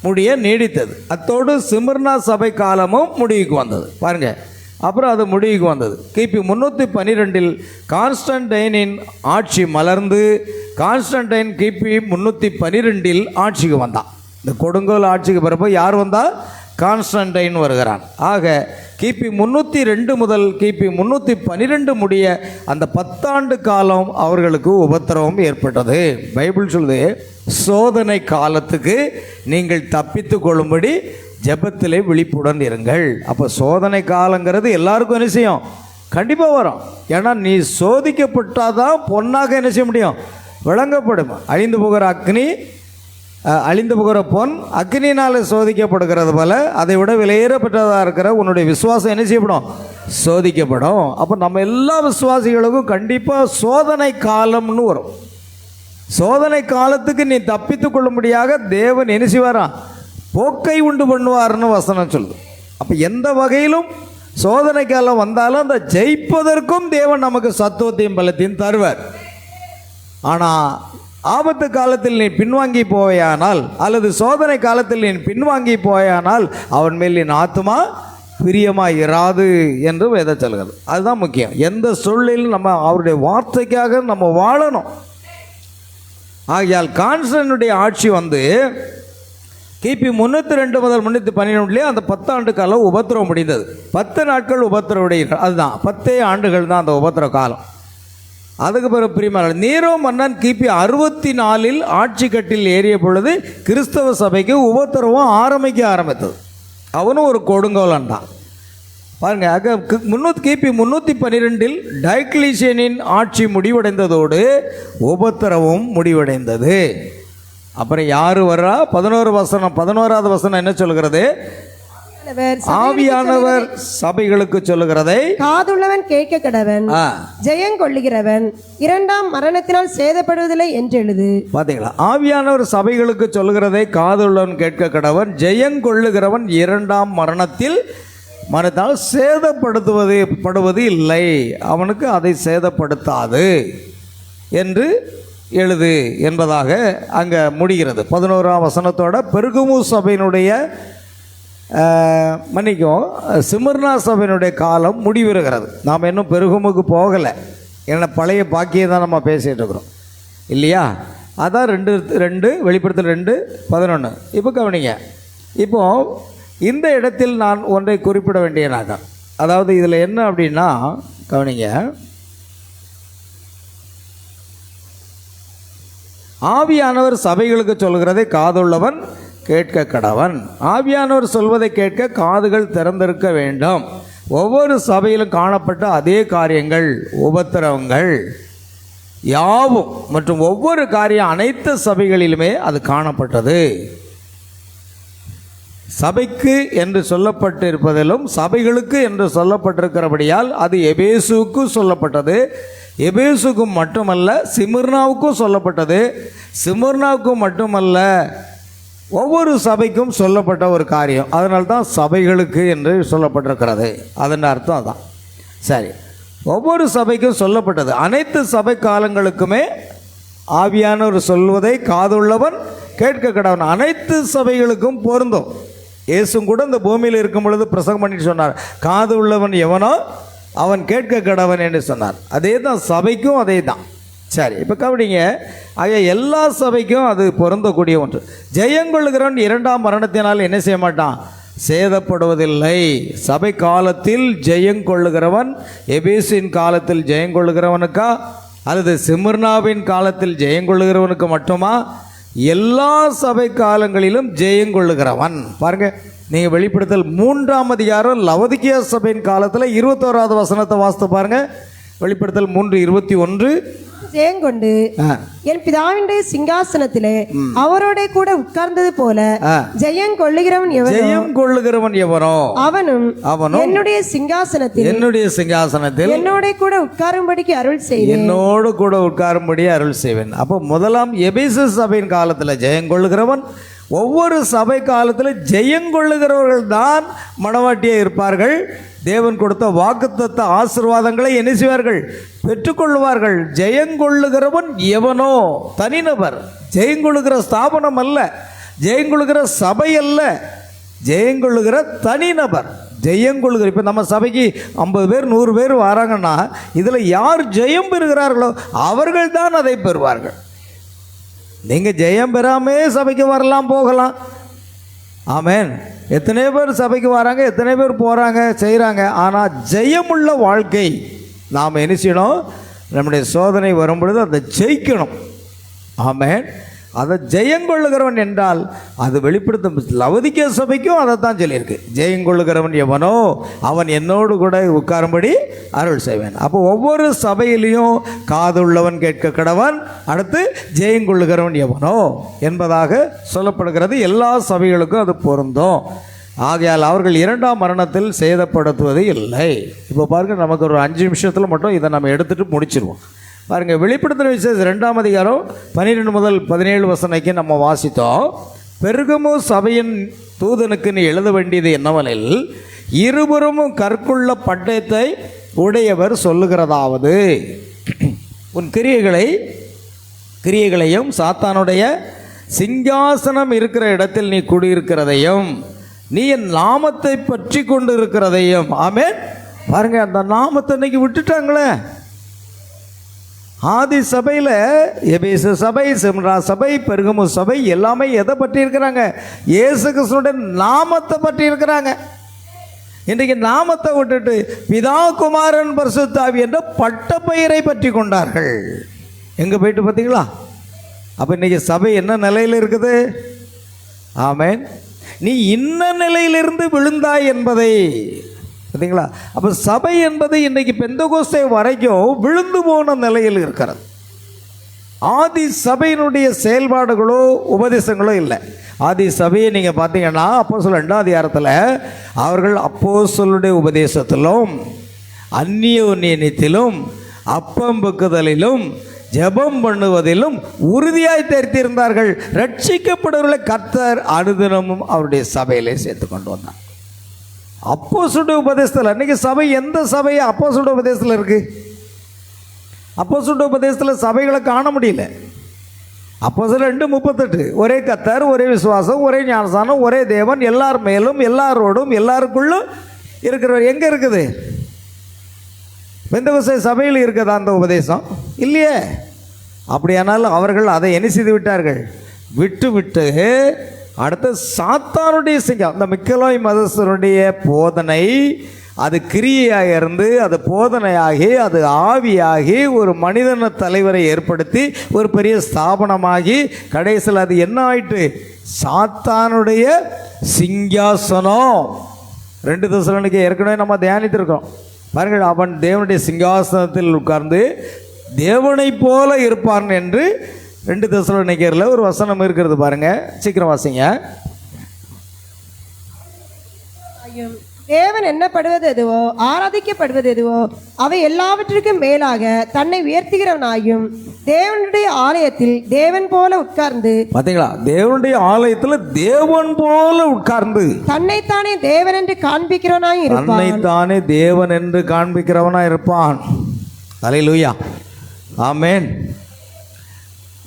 முடிய நீடித்தது. அத்தோடு சிமிர்னா சபை காலமும் முடிவுக்கு வந்தது. பாருங்கள், அப்புறம் அது முடிவுக்கு வந்தது. கிபி 312 கான்ஸ்டன்டைனின் ஆட்சி மலர்ந்து கான்ஸ்டன்டைன் கிபி 312 ஆட்சிக்கு வந்தான். இந்த கொடுங்கோல் ஆட்சிக்கு பிறப்பு யார் வந்தால்? கான்ஸ்டன்டைன் வருகிறான். ஆக கிபி 302 முதல் கிபி 312 முடிய அந்த 10 ஆண்டு காலம் அவர்களுக்கு உபத்திரவம் ஏற்பட்டது. பைபிள் சொல்லுது, சோதனை காலத்துக்கு நீங்கள் தப்பித்து கொள்ளும்படி ஜெபத்திலே விழிப்புடன் இருங்கள். அப்போ சோதனை காலங்கிறது எல்லாருக்கும் என்ன செய்யும்? கண்டிப்பாக வரும். ஏன்னா நீ சோதிக்கப்பட்டாதான் பொன்னாக என்ன செய்ய முடியும்? விளங்கப்படும். அழிந்து போகிற அக்னி, அழிந்து போகிற பொன் அக்னினால் சோதிக்கப்படுகிறது போல அதை விட விலையேறப்பட்டதாக இருக்கிற உன்னுடைய விசுவாசம் என்ன செய்யப்படும்? சோதிக்கப்படும். அப்போ நம்ம எல்லா விசுவாசிகளுக்கும் கண்டிப்பாக சோதனை காலம்னு வரும். சோதனை காலத்துக்கு நீ தப்பித்து கொள்ளும்படியாக தேவன் என்ன செய்வாராம்? போக்கை உண்டு பண்ணுவார்னு வசனம் சொல்லுது. அப்போ எந்த வகையிலும் சோதனை காலம் வந்தாலும் அந்த ஜெயிப்பதற்கும் தேவன் நமக்கு சத்துவத்தையும் பலத்தையும் தருவார். ஆனால் ஆபத்து காலத்தில் நீ பின்வாங்கி போயானால், அல்லது சோதனை காலத்தில் நீ பின்வாங்கி போயானால் அவன் மேல் என் ஆத்துமா பிரியமாக இராது என்று வேதம் சொல்கிறது. அதுதான் முக்கியம். எந்த சூழ்நிலையிலும் நம்ம அவருடைய வார்த்தைக்காக நம்ம வாழணும். ஆகையால் கான்ஸ்டன்டைனுடைய ஆட்சி கிபி 302 முதல் 312 அந்த 10 ஆண்டு காலம் உபத்திரவம் முடிந்தது. 10 நாட்கள் உபத்திரவுடைய, அதுதான் 10 ஆண்டுகள் தான் அந்த உபத்திரவ காலம். அதுக்கு பிறகு பிரிமாள் நீரோ மன்னன் கிபி 64 ஆட்சி கட்டில் ஏறிய பொழுது கிறிஸ்தவ சபைக்கு உபத்திரவம் ஆரம்பித்தது. அவனும் ஒரு கொடுங்கோலன் தான். பாருங்க, கிபி 312 டயக்லீசியனின் ஆட்சி முடிவடைந்ததோடு உபத்திரவம் முடிவடைந்தது. அப்புறம் யாரு வர்றா? 11வது வசனம் என்ன சொல்கிறது? ஆவியானவர் சபைகளுக்கு சொல்லுகிறதை
காதுள்ளவன் கேட்க கடவன். ஜெயங்கொள்ளுகிறவன் 2ஆம் மரணத்தினால் சேதப்படுவதில்லை என்று எழுது.
பாத்தீங்களா? ஆவியானவர் சபைகளுக்கு சொல்லுகிறதை காதுள்ளவன் கேட்க கடவன், ஜெயங்கொள்ளுகிறவன் 2ஆம் மரணத்தால் சேதப்படுவது இல்லை, அவனுக்கு அதை சேதப்படுத்தாது என்று எழுது என்பதாக அங்கே முடிகிறது. 11ஆம் வசனத்தோட பெருகுமு சபையினுடைய மன்னிக்கும், சிமிர்னா சபையினுடைய காலம் முடிவுறுகிறது. நாம் இன்னும் பெருகுமுக்கு போகலை. ஏன்னா பழைய பாக்கியம் தான் நம்ம பேசிகிட்டு இருக்கிறோம் இல்லையா? அதான் 2 வெளிப்படுத்தல் 2:11. இப்போ கவனிங்க. இப்போது இந்த இடத்தில் நான் ஒன்றை குறிப்பிட வேண்டியனாக, அதாவது இதில் என்ன அப்படின்னா கவனிங்க, ஆவியானவர் சபைகளுக்கு சொல்கிறதை காதுள்ளவன் கேட்க கடவன். ஆவியானவர் சொல்வதை கேட்க காதுகள் திறந்திருக்க வேண்டும். ஒவ்வொரு சபையிலும் காணப்பட்ட அதே காரியங்கள், உபத்திரவங்கள் யாவும் மற்றும் ஒவ்வொரு காரியம் அனைத்து சபைகளிலுமே அது காணப்பட்டது. சபைக்கு என்று சொல்லப்பட்டிருப்பதிலும் சபைகளுக்கு என்று சொல்லப்பட்டிருக்கிறபடியால் அது எபேசுவுக்கு சொல்லப்பட்டது. எபேசுக்கும் மட்டுமல்ல, சிமிர்னாவுக்கும் சொல்லப்பட்டது. சிமிர்னாவுக்கும் மட்டுமல்ல, ஒவ்வொரு சபைக்கும் சொல்லப்பட்ட ஒரு காரியம். அதனால்தான் சபைகளுக்கு என்று சொல்லப்பட்டிருக்கிறது. அதன் அர்த்தம் அதான். சரி, ஒவ்வொரு சபைக்கும் சொல்லப்பட்டது. அனைத்து சபை காலங்களுக்குமே ஆவியானவர் சொல்வதை காதுள்ளவன் கேட்க கடவன். அனைத்து சபைகளுக்கும் பொருந்தும். இயேசும் கூட இந்த பூமியில் இருக்கும் பொழுது பிரசங்கம் பண்ணிட்டு சொன்னார், காது உள்ளவன் எவனோ அவன் கேட்க கடவன் என்று சொன்னார். அதே தான் சபைக்கும், அதே தான். சரி, இப்போ கவனிங்க. ஆக எல்லா சபைக்கும் அது பொருந்தக்கூடிய ஒன்று. ஜெயங்கொள்ளுகிறவன் 2ஆம் மரணத்தினால் என்ன செய்ய மாட்டான்? சேதப்படுவதில்லை. சபை காலத்தில் ஜெயங்கொள்ளுகிறவன் எபேசின் காலத்தில் ஜெயங்கொள்ளுகிறவனுக்கா அல்லது சிமிர்னாவின் காலத்தில் ஜெயங்கொள்ளுகிறவனுக்கு மட்டுமா? எல்லா சபை காலங்களிலும் ஜெயங்கொள்ளுகிறவன். பாருங்க, நீங்கள் வெளிப்படுத்தல் 3ஆம் அதிகாரம் லவோதிக்கேயா சபையின் காலத்தில் 21வது வசனத்தை வாசித்து பாருங்க. வெளிப்படுத்தல் 3:21.
ஜெயங்கொண்டு என் பிதாவினுடைய சிங்காசனத்திலே அவரோட கூட உட்கார்ந்தது போல ஜெயங்கொள்ளுகிறவன் எவனோ அவனும் என்னுடைய சிங்காசனத்தில் என்னோட கூட உட்காரும்படிக்கு அருள் செய்வேன்.
என்னோடு கூட உட்காரும்படி அருள் செய்வேன். அப்போ முதலாம் எபேசு சபையின் காலத்தில் ஜெயங்கொள்ளுகிறவன், ஒவ்வொரு சபை காலத்தில் ஜெயங்கொள்ளுகிறவர்கள் தான் மணவாட்டியாக இருப்பார்கள். தேவன் கொடுத்த வாக்குத்தத்த ஆசீர்வாதங்களை என்ன செய்வார்கள்? பெற்றுக்கொள்வார்கள். ஜெயங்கொள்ளுகிறவன் எவனோ தனிநபர். ஜெயங்கொள்ளுகிற ஸ்தாபனம் அல்ல, ஜெயங்கொள்ளுகிற சபை அல்ல, ஜெயங்கொள்ளுகிற தனிநபர். ஜெயங்கொள்ளுகிற, இப்போ நம்ம சபைக்கு 50 பேர் 100 பேர் வராங்கன்னா இதில் யார் ஜெயம் பெறுகிறார்களோ அவர்கள் தான் அதை பெறுவார்கள். நீங்கள் ஜெயம் பெறாமே சபைக்கு வரலாம், போகலாம். ஆமென். எத்தனை பேர் சபைக்கு வராங்க, எத்தனை பேர் போகிறாங்க, செய்கிறாங்க. ஆனால் ஜெயமுள்ள வாழ்க்கை நாம் என்ன செய்யணும்? நம்முடைய சோதனை வரும் பொழுது அதை ஜெயிக்கணும். ஆமென். அதை ஜெயங்கொள்ளுகிறவன் என்றால் அது வெளிப்படுத்தும். லவோதிக்கேயா சபைக்கும் அதை தான் சொல்லியிருக்கு. ஜெயங்கொள்ளுகிறவன் எவனோ அவன் என்னோடு கூட உட்காரும்படி அருள் செய்வேன். அப்போ ஒவ்வொரு சபையிலையும் காதுள்ளவன் கேட்க கடவன், அடுத்து ஜெயங்கொள்ளுகிறவன் எவனோ என்பதாக சொல்லப்படுகிறது. எல்லா சபைகளுக்கும் அது பொருந்தும். ஆகையால் அவர்கள் 2ஆம் மரணத்தில் சேதப்படுத்துவது இல்லை. இப்போ பாருங்கள், நமக்கு ஒரு 5 நிமிஷத்தில் மட்டும் இதை நம்ம எடுத்துகிட்டு முடிச்சிருவோம். பாருங்கள், வெளிப்படுத்தின விசேஷம் 2ஆம் அதிகாரம் 12 முதல் 17 வசனைக்கு நம்ம வாசித்தோம். பெருகமு சபையின் தூதனுக்கு நீ எழுத வேண்டியது என்னவெனில், இருபுறமும் கற்குள்ள பட்டயத்தை உடையவர் சொல்லுகிறதாவது, உன் கிரியைகளையும் சாத்தானுடைய சிங்காசனம் இருக்கிற இடத்தில் நீ குடியிருக்கிறதையும் நீ என் நாமத்தை பற்றி கொண்டு இருக்கிறதையும். ஆமென். பாருங்க, அந்த நாமத்தை இன்னைக்கு விட்டுட்டாங்களே. ஆதி சபையில் எபேசு சபை, சிம்ரா சபை, பெருகமு சபை எல்லாமே எதை பற்றி இருக்கிறாங்க? இயேசு கிறிஸ்துவினுடைய நாமத்தை பற்றி இருக்கிறாங்க. இன்றைக்கு நாமத்தை விட்டுட்டு பிதா குமாரன் பரிசுத்த ஆவி என்ற பட்ட பெயரை பற்றி கொண்டார்கள். எங்கே போயிட்டு பார்த்தீங்களா? அப்போ இன்றைக்கி சபை என்ன நிலையில் இருக்குது? ஆமென். நீ இன்ன நிலையிலிருந்து விழுந்தாய் என்பதை பார்த்தீங்களா? அப்போ சபை என்பது இன்றைக்கி பெந்தகோஸ்தே வரைக்கும் விழுந்து போன நிலையில் இருக்கிறது. ஆதி சபையினுடைய செயல்பாடுகளோ உபதேசங்களோ இல்லை. ஆதி சபையை நீங்கள் பார்த்தீங்கன்னா அப்போஸ்தலர் 2ஆம் அதிகாரத்தில் அவர்கள் அப்போஸ்தலருடைய உபதேசத்திலும் அந்நியோன்யத்திலும் அப்பம் பக்குதலிலும் ஜெபம் பண்ணுவதிலும் உறுதியாய் தெரிந்திருந்தார்கள். ரட்சிக்கப்படுவர்களை கர்த்தர் அனுதினமும் அவருடைய சபையிலே சேர்த்து கொண்டு வந்தார். அப்போஸ்தலருடைய உபதேசத்தில் அன்றைக்கி சபை எந்த சபை அப்போஸ்தலருடைய உபதேசத்தில் இருக்குது? அப்போஸ்தலருடைய உபதேசத்தில் சபைகளை காண முடியல. அப்போஸ்தலர் 2:38 ஒரே கர்த்தர், ஒரே விசுவாசம், ஒரே ஞானஸ்நானம், ஒரே தேவன், எல்லார் மேலும் எல்லாரோடும் எல்லாருக்குள்ளும் இருக்கிறவர். எங்கே இருக்குது? பெந்தெகோஸ்தே சபையில் இருக்குதா அந்த உபதேசம்? இல்லையே. அப்படியானால் அவர்கள் அதை என்ன செய்து விட்டார்கள்? விட்டு அடுத்த சாத்தானுடைய சிங்கம், அந்த மிக்கலோய் மதஸ்தருடைய போதனை, அது கிரியையாக இருந்து அது போதனையாகி அது ஆவியாகி ஒரு மனிதன தலைவரை ஏற்படுத்தி ஒரு பெரிய ஸ்தாபனமாகி கடைசியில் அது என்ன ஆயிட்டு? சாத்தானுடைய சிங்காசனம். 2 தெசலோனிக்கேயர் ஏற்கனவே நம்ம தியானித்திருக்கோம் பாருங்கள். அவன் தேவனுடைய சிங்காசனத்தில் உட்கார்ந்து தேவனை போல இருப்பான் என்று 2 தெசலோனிக்கேயரில் ஒரு வசனம் இருக்கிறது பாருங்க, சீக்கிரம் வாசிங்க.
தேவன் எண்ணப்படுவது எதுவோ ஆராதிக்கப்படுவது எதுவோ அவை எல்லாவற்றிற்கும் மேலாக தன்னை உயர்த்துகிறவனாயும் தேவனுடைய ஆலயத்தில் தேவன் போல உட்கார்ந்து,
பாத்தீங்களா? தேவனுடைய ஆலயத்தில் தேவன் போல உட்கார்ந்து
தன்னைத்தானே தேவன் என்று காண்பிக்கிறவனாய் இருப்பான்.
தன்னைத்தானே தேவன் என்று காண்பிக்கிறவனா இருப்பான். அல்லேலூயா, ஆமென்.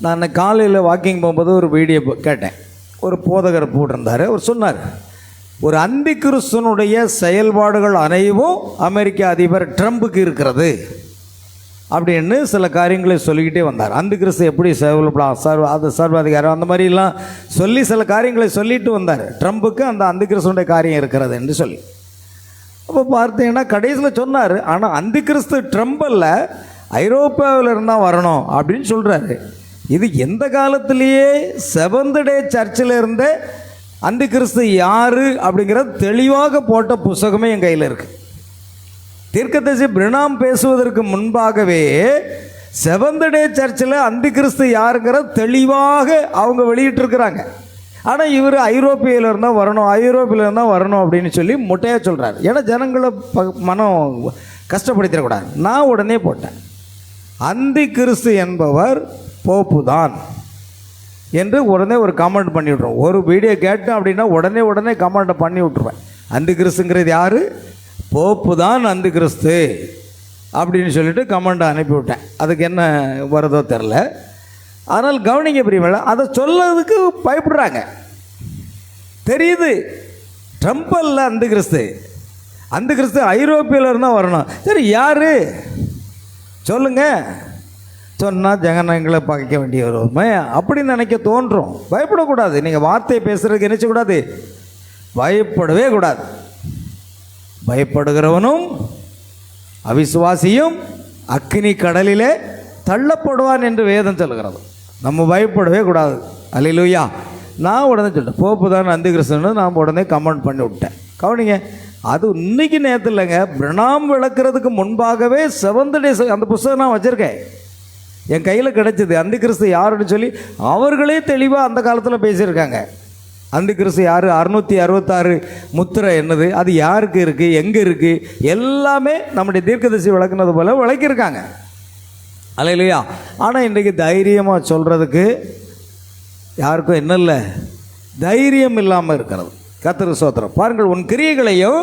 நான் காலையில் வாக்கிங் போகும்போது ஒரு வீடியோ கேட்டேன். ஒரு போதகர் போட்டிருந்தார். அவர் சொன்னார், ஒரு அந்தி கிறிஸ்துவனுடைய செயல்பாடுகள் அனைவும் அமெரிக்க அதிபர் ட்ரம்புக்கு இருக்கிறது அப்படின்னு சில காரியங்களை சொல்லிக்கிட்டே வந்தார். அந்தி கிறிஸ்து எப்படி செயல்படலாம், அது சர்வாதிகாரம் அந்த மாதிரிலாம் சொல்லி சில காரியங்களை சொல்லிட்டு வந்தார். ட்ரம்புக்கு அந்த அந்தி கிறிஸ்துவனுடைய காரியம் இருக்கிறது என்று சொல்லி. அப்போ பார்த்தீங்கன்னா கடைசியில் சொன்னார், ஆனால் அந்தி கிறிஸ்து ட்ரம்ப் அல்ல, ஐரோப்பாவில் இருந்தால் வரணும் அப்படின்னு சொல்கிறாரு. இது எந்த காலத்திலேயே செவன்த் டே சர்ச்சில் இருந்தே அந்தி கிறிஸ்து யார் அப்படிங்கிறது தெளிவாக போட்ட புஸ்தகமே என் கையில் இருக்குது. தீர்க்கதரிசி பிரணாம் பேசுவதற்கு முன்பாகவே செவன்த் டே சர்ச்சில் அந்தி கிறிஸ்து யாருங்கிறது தெளிவாக அவங்க வெளியிட்டிருக்கிறாங்க. ஆனால் இவர் ஐரோப்பியில் இருந்தால் வரணும், ஐரோப்பியில் இருந்தால் வரணும் அப்படின்னு சொல்லி முட்டையாக சொல்கிறார். ஏன்னா ஜனங்களை மனம் கஷ்டப்படுத்திடக்கூடாது. நான் உடனே போட்டேன், அந்தி கிறிஸ்து என்பவர் போப்பு தான் என்று உடனே ஒரு கமெண்ட் பண்ணி விட்ருவோம். ஒரு வீடியோ கேட்டேன் அப்படின்னா உடனே கமெண்ட்டை பண்ணி விட்ருவேன். அந்தி கிறிஸ்துங்கிறது யார்? போப்பு தான் அந்தி கிறிஸ்து அப்படின்னு சொல்லிட்டு கமெண்ட்டை அனுப்பிவிட்டேன். அதுக்கு என்ன வருதோ தெரில. ஆனால் கவனிங்க பிரியங்களா, அதை சொல்லதுக்கு பயப்படுறாங்க. தெரியுது ட்ரம்ப் அல்ல அந்தி கிறிஸ்து, அந்தி கிறிஸ்து ஐரோப்பியில் இருந்தால் வரணும். சரி யார் சொல்லுங்கள், சொன்னால் ஜனங்களை பகைக்க வேண்டிய வருவோமே அப்படின்னு நினைக்க தோன்றும். பயப்படக்கூடாது. நீங்கள் வார்த்தையை பேசுகிறதுக்கு நினைச்சக்கூடாது, பயப்படவே கூடாது. பயப்படுகிறவனும் அவிசுவாசியும் அக்கினி கடலிலே தள்ளப்படுவான் என்று வேதம் சொல்லுகிறது. நம்ம பயப்படவே கூடாது. அல்லேலூயா. நான் உடனே சொல்லிட்டேன், போப்பு தான் அந்தி கிறிஸ்துன்னு நான் உடனே கமெண்ட் பண்ணி விட்டேன். கவனிங்க, அது இன்னைக்கு நேரத்தில் இல்லைங்க, பிரணாம் விளக்குறதுக்கு முன்பாகவே செவன்த் டே அந்த புஸ்தகம் நான் வச்சுருக்கேன், என் கையில் கிடச்சிது. அந்தி கிறிஸ்து யாருன்னு சொல்லி அவர்களே தெளிவாக அந்த காலத்தில் பேசியிருக்காங்க. அந்தி கிறிஸ்து யார், 666 முத்திரை என்னது, அது யாருக்கு இருக்குது, எங்கே இருக்குது, எல்லாமே நம்முடைய தீர்க்கதரிசி விளக்குனது போல் விளக்கியிருக்காங்க. அல்லேலூயா. ஆனால் இன்றைக்கு தைரியமாக சொல்கிறதுக்கு யாருக்கும் என்ன இல்லை, தைரியம் இல்லாமல் இருக்கிறது. கர்த்தருக்கு ஸ்தோத்திரம். பாருங்கள், உன் கிரியைகளையும்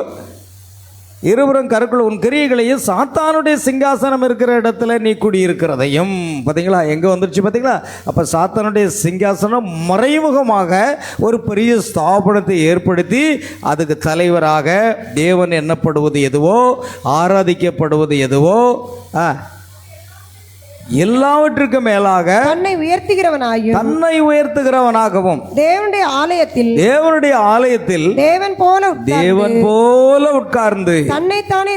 இருவரும் கருக்குள்ள உன் கிரியைகளையும் சாத்தானுடைய சிங்காசனம் இருக்கிற இடத்துல நீ குடியிருக்கிறதையும். பார்த்தீங்களா எங்கே வந்துருச்சு பார்த்தீங்களா? அப்போ சாத்தானுடைய சிங்காசனம் மறைமுகமாக ஒரு பெரிய ஸ்தாபனத்தை ஏற்படுத்தி அதுக்கு தலைவராக தேவன் எண்ணப்படுவது எதுவோ, ஆராதிக்கப்படுவது எதுவோ, எல்லாவற்றுக்கும் மேலாக
தன்னை உயர்த்துகிறவனாகவும்
தேவனுடைய ஆலயத்தில் தேவன் போல உட்கார்ந்து தன்னைத்தானே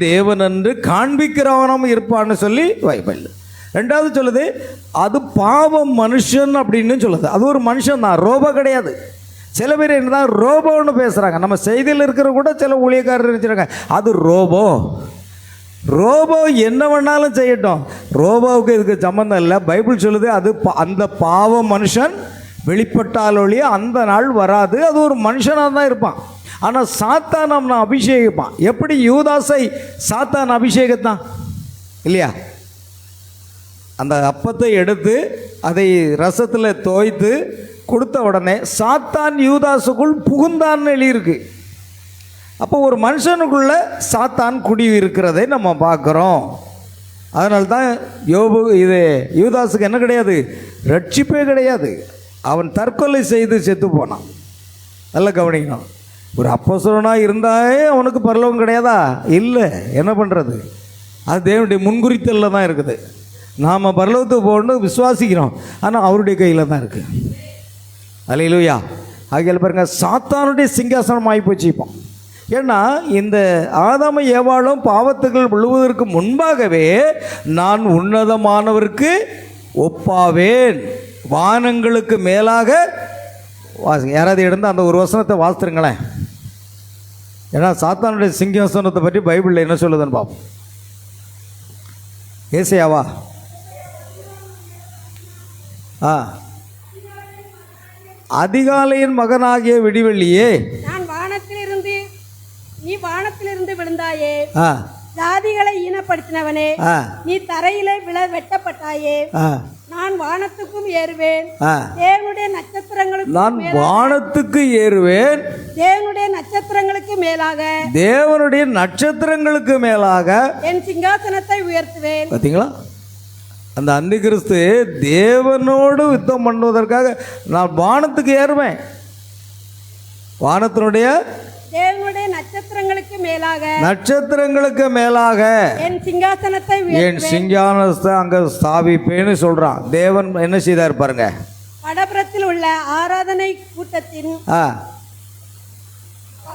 தேவன் என்று காண்பிக்கிறவனும் இருப்பான்னு சொல்லி பைபிள். ரெண்டாவது சொல்லுது, அது பாவம் மனுஷன் அப்படின்னு சொல்லுது. அது ஒரு மனுஷன் தான், ரோபோ கிடையாது. சில பேர் என்னதான் ரோபோன்னு பேசுறாங்க. நம்ம செய்தியில் இருக்கிற கூட சில ஊழியக்காரர் நினைச்சிருக்காங்க அது ரோபோ. ரோபோ என்ன வேணாலும் செய்யட்டும், ரோபோவுக்கு இதுக்கு சம்மந்தம் இல்லை. பைபிள் சொல்லுது அது அந்த பாவ மனுஷன் வெளிப்பட்டால் ஒழிய அந்த நாள் வராது. அது ஒரு மனுஷனாக தான் இருப்பான். ஆனால் சாத்தான் நம்ம அபிஷேகிப்பான். எப்படி யூதாசை சாத்தான் அபிஷேகத்தான் இல்லையா? அந்த அப்பத்தை எடுத்து அதை ரசத்தில் தோய்த்து கொடுத்த உடனே சாத்தான் யூதாசுக்குள் புகுந்தான்னு எழுதியிருக்கு. அப்போ ஒரு மனுஷனுக்குள்ள சாத்தான் குடி இருக்கிறதை நம்ம பார்க்குறோம். அதனால்தான் யோபு இது யூதாஸுக்கு என்ன கிடையாது, ரட்சிப்பே கிடையாது. அவன் தற்கொலை செய்து செத்து போனான். நல்லா கவனிக்கணும். ஒரு அப்போஸ்தலனாக இருந்தாலே அவனுக்கு பரலோகம் கிடையாதா? இல்லை. என்ன பண்ணுறது? அது தேவனுடைய முன்குறித்தலில் தான் இருக்குது. நாம் பரலோகத்துக்கு போகணும்னு விசுவாசிக்கிறோம், ஆனால் அவருடைய கையில் தான் இருக்குது. அல்லேலூயா. ஆகையால் பாருங்க, சாத்தானுடைய சிங்காசனம் ஆகி போச்சு இப்போ. ஏன்னா இந்த ஆதாம ஏவாளும் பாவத்துகள் விழுவதற்கு முன்பாகவே நான் உன்னதமானவருக்கு ஒப்பாவேன், வானங்களுக்கு மேலாக வாசிங்க. யாராவது எடுத்து அந்த ஒரு வசனத்தை வாசித்துருங்களேன். ஏன்னா சாத்தானுடைய சிங்காசனத்தை பற்றி பைபிளில் என்ன சொல்லுதுன்னு பார்ப்போம். ஏசையாவா? அதிகாலையின் மகனாகிய விடிவெள்ளியே,
நான் வானத்திலிருந்து, நீ வானத்திலிருந்து விழுந்தாயே, ஜாதிகளை ஈனப்படுத்தினவனே, நீ தரையிலே வெட்டப்பட்டாயே, நான் வானத்துக்கும் ஏறுவேன், தேவனுடைய நட்சத்திரங்களுக்கு, நான்
வானத்துக்கு ஏறுவேன்,
தேவனுடைய நட்சத்திரங்களுக்கு மேலாக,
தேவனுடைய நட்சத்திரங்களுக்கு மேலாக
என் சிங்காசனத்தை உயர்த்துவேன்.
பார்த்தீங்களா? அந்த அந்தி கிறிஸ்து தேவனோடு யுத்தம் பண்ணுவதற்காக நான் வானத்துக்கு ஏறுவேன். வானத்தினுடைய
தேவனுடைய நட்சத்திரங்களுக்கு மேலாக,
நட்சத்திரங்களுக்கு மேலாக
என் சிங்காசனத்தை,
என் சிங்காசனத்தை அங்கே ஸ்தாபிப்பேன்னு சொல்றான். தேவன் என்ன செய்தார் பாருங்க.
வடபுறத்தில் உள்ள ஆராதனை கூட்டத்தின்,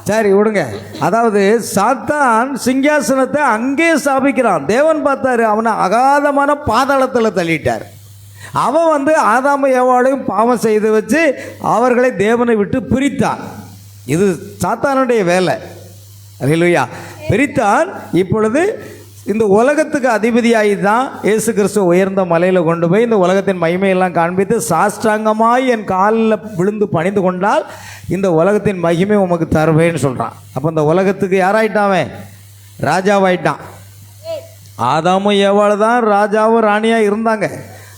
சரி விடுங்க. அதாவது சாத்தான் சிங்காசனத்தை அங்கே ஸ்தாபிக்கிறான். தேவன் பார்த்தாரு, அவனை அகாதமான பாதாளத்தில் தள்ளிட்டார். அவன் ஆதாம ஏவாளையும் பாவம் செய்து வச்சு அவர்களை தேவனை விட்டு பிரித்தான். இது சாத்தானுடைய வேலை. அல்லேலூயா. பிரித்தான். இப்பொழுது இந்த உலகத்துக்கு அதிபதியாகி தான் இயேசு கிறிஸ்து உயர்ந்த மலையில் கொண்டு போய் இந்த உலகத்தின் மகிமையெல்லாம் காண்பித்து, சாஷ்டாங்கமாய் என் காலில் விழுந்து பணிந்து கொண்டால் இந்த உலகத்தின் மகிமை உமக்கு தருவேன்னு சொல்கிறான். அப்போ இந்த உலகத்துக்கு யாராயிட்டாவே? ராஜாவாயிட்டான். ஆதாமும் ஏவாள் தான் ராஜாவும் ராணியாக இருந்தாங்க.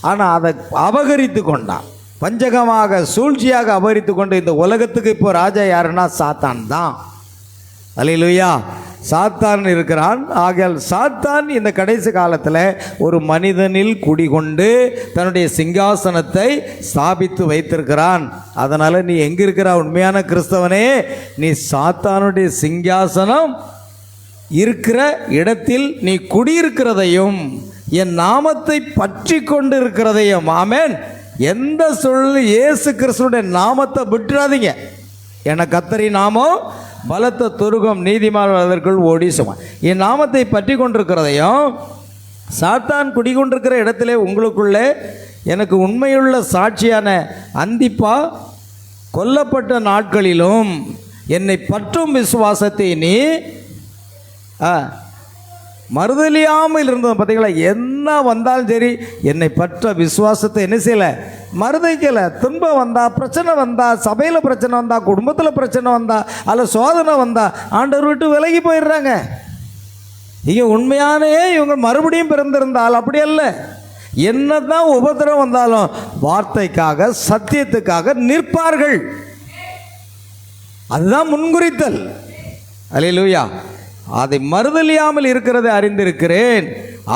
ஆனால் அதை அபகரித்து கொண்டான். பஞ்சகமாக சூழ்ச்சியாக அபகரித்து கொண்டு இந்த உலகத்துக்கு இப்போ ராஜா யாருன்னா சாத்தான் தான். அல்லேலூயா. சாத்தான் இருக்கிறான். ஆகையால் சாத்தான் இந்த கடைசி காலத்தில் ஒரு மனிதனில் குடிகொண்டு தன்னுடைய சிங்காசனத்தை ஸ்தாபித்து வைத்திருக்கிறான். அதனால் நீ எங்கே இருக்கிற உண்மையான கிறிஸ்தவனே? நீ சாத்தானுடைய சிங்காசனம் இருக்கிற இடத்தில் நீ குடியிருக்கிறதையும் என் நாமத்தை பற்றி கொண்டு இருக்கிறதையும், ஆமென், எந்த சூழலில் இயேசு கிறிஸ்துடைய நாமத்தை விட்டுறாதீங்க. என கர்த்தரி நாமம் பலத்த துருகம், நீதிமான் அதற்குள் ஓடி சுமன். என் நாமத்தை பற்றி கொண்டிருக்கிறதையும், சாத்தான் குடிகொண்டிருக்கிற இடத்திலே உங்களுக்குள்ளே எனக்கு உண்மையுள்ள சாட்சியான அந்திப்பா கொல்லப்பட்ட நாட்களிலும் என்னை பற்றும் விசுவாசத்தை நீ மறுதலியாமல் இருந்தது. பார்த்தீங்களா? என்ன வந்தாலும் சரி என்னை பற்ற விசுவாசத்தை என்ன செய்யலை? மறுதலிக்கலை. துன்பம் வந்தா, பிரச்சனை வந்தா, சபையில் பிரச்சனை வந்தா, குடும்பத்தில் பிரச்சனை வந்தா, அல்ல சோதனை வந்தா ஆண்டவர் விட்டு விலகி போயிடுறாங்க. இங்கே உண்மையானே இவங்க மறுபடியும் பிறந்திருந்தால் அப்படி அல்ல. என்னதான் உபத்திரம் வந்தாலும் வார்த்தைக்காக, சத்தியத்துக்காக நிற்பார்கள். அதுதான் முன்குறித்தல். அல்லேலூயா. அதை மறுதலியாமல் இருக்கிறதை அறிந்திருக்கிறேன்.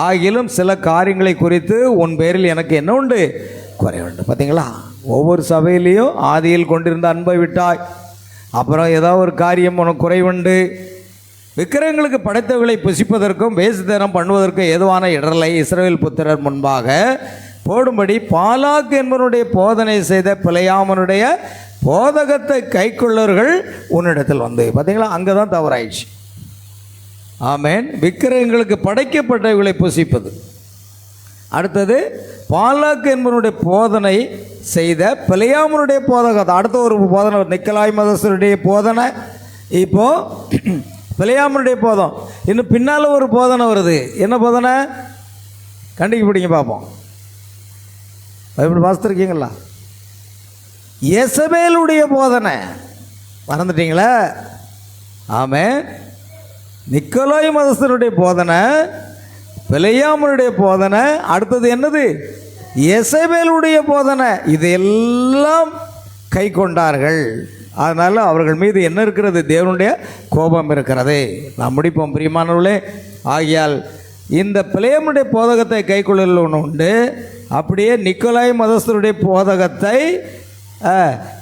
ஆகிலும் சில காரியங்களை குறித்து உன் பேரில் எனக்கு என்ன உண்டு? குறை உண்டு. பார்த்தீங்களா? ஒவ்வொரு சபையிலையும் ஆதியில் கொண்டிருந்த அன்பை விட்டாய், அப்புறம் ஏதாவது ஒரு காரியம் உனக்கு குறைவுண்டு. விக்கிரகங்களுக்கு படைத்தவர்களை புசிப்பதற்கும் வேசுத்தனம் பண்ணுவதற்கும் ஏதுவான இடரலை இஸ்ரவேல் புத்திரர் முன்பாக போடும்படி பாலாக் என்பவனுடைய போதனை செய்த பிழையாமனுடைய போதகத்தை கைக்கொள்ளவர்கள் உன்னிடத்தில் வந்து. பார்த்தீங்களா? அங்கே தான் தவறாயிடுச்சு. ஆமென். விக்கிரகங்களுக்கு படைக்கப்பட்டவர்களை புசிப்பது. அடுத்தது பாலாக் என்பவனுடைய போதனை செய்த பிழையாமனுடைய போதகத்தை. அடுத்த ஒரு போதனை நிக்கலாய் மதஸ்தருடைய போதனை. இப்போ பிழையாமனுடைய போதம். இன்னும் பின்னால் ஒரு போதனை வருது. என்ன போதனை? கண்டிப்பாக பார்ப்போம். பைபிள் வாசித்திருக்கீங்களா? எசபேலுடைய போதனை. மறந்துட்டீங்களா? ஆமென். நிக்கலாய் மதஸ்தருடைய போதனை, பிழையாமனுடைய போதனை, அடுத்தது என்னது? எசபேலுடைய போதனை. இதையெல்லாம் கை கொண்டார்கள். அதனால் அவர்கள் மீது என்ன இருக்கிறது? தேவனுடைய கோபம் இருக்கிறது. நாம் முடிப்போம் பிரியமானவர்களே. ஆகையால் இந்த பிலேமுடைய போதகத்தை கைக்கொள்ளல் உண்டு, அப்படியே நிக்கோலாய் மதஸ்தருடைய போதகத்தை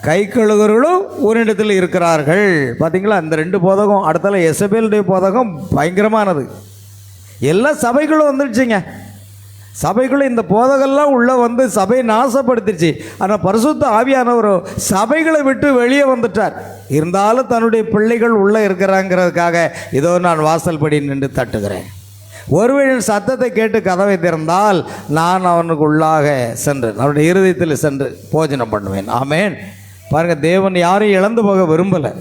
கைக்கொள்ளுகிறவர்களும் உன்னிடத்தில் இருக்கிறார்கள். பார்த்தீங்களா, இந்த ரெண்டு போதகம். அடுத்தால எசபேலுடைய போதகம் பயங்கரமானது. எல்லா சபைகளும் வந்துடுச்சுங்க. சபைக்குள்ளே இந்த போதகெல்லாம் உள்ளே வந்து சபையை நாசப்படுத்திடுச்சு. ஆனால் பரிசுத்த ஆவியானவர் சபைகளை விட்டு வெளியே வந்துட்டார். இருந்தாலும் தன்னுடைய பிள்ளைகள் உள்ளே இருக்கிறாங்கிறதுக்காக இதோ நான் வாசல் படி நின்று தட்டுகிறேன். ஒருவரின் சத்தத்தை கேட்டு கதவை திறந்தால் நான் அவனுக்கு உள்ளாக சென்று அவனுடைய இருதயத்தில் சென்று போஜனம் பண்ணுவேன். ஆமேன். பாருங்கள், தேவன் யாரையும் இழந்து போக விரும்பலை.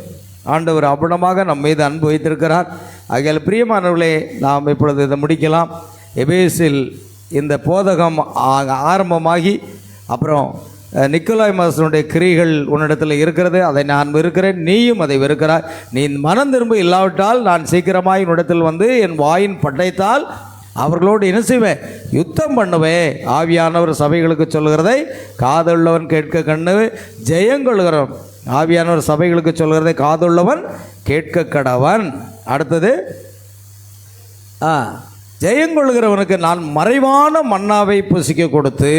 ஆண்டவர் அபுணமாக நம் மீது அன்பு வைத்திருக்கிறார். ஆகையால் பிரியமானவர்களே, நாம் இப்பொழுது இதை முடிக்கலாம். எபேசில் இந்த போதகம் ஆரம்பமாகி அப்புறம் நிக்கோலாய் மாஸ்டருடைய கிரிகள் உன்னிடத்தில் இருக்கிறது, அதை நான் வெறுக்கிறேன், நீயும் அதை வெறுக்கிறாய். நீ மனம் திரும்ப, இல்லாவிட்டால் நான் சீக்கிரமாய் உன்னிடத்தில் வந்து என் வாயின் படைத்தால் அவர்களோடு என்ன செய்வேன்? யுத்தம் பண்ணுவேன். ஆவியானவர் சபைகளுக்கு சொல்கிறதை காதுள்ளவன் கேட்க கண்ணு ஜெயங்கொள்கிறவன். ஆவியானவர் சபைகளுக்கு சொல்கிறதை காதுள்ளவன் கேட்க கடவன். அடுத்தது, ஜெயங்கொள்கிறவனுக்கு நான் மறைவான மன்னாவை புசிக்க கொடுத்து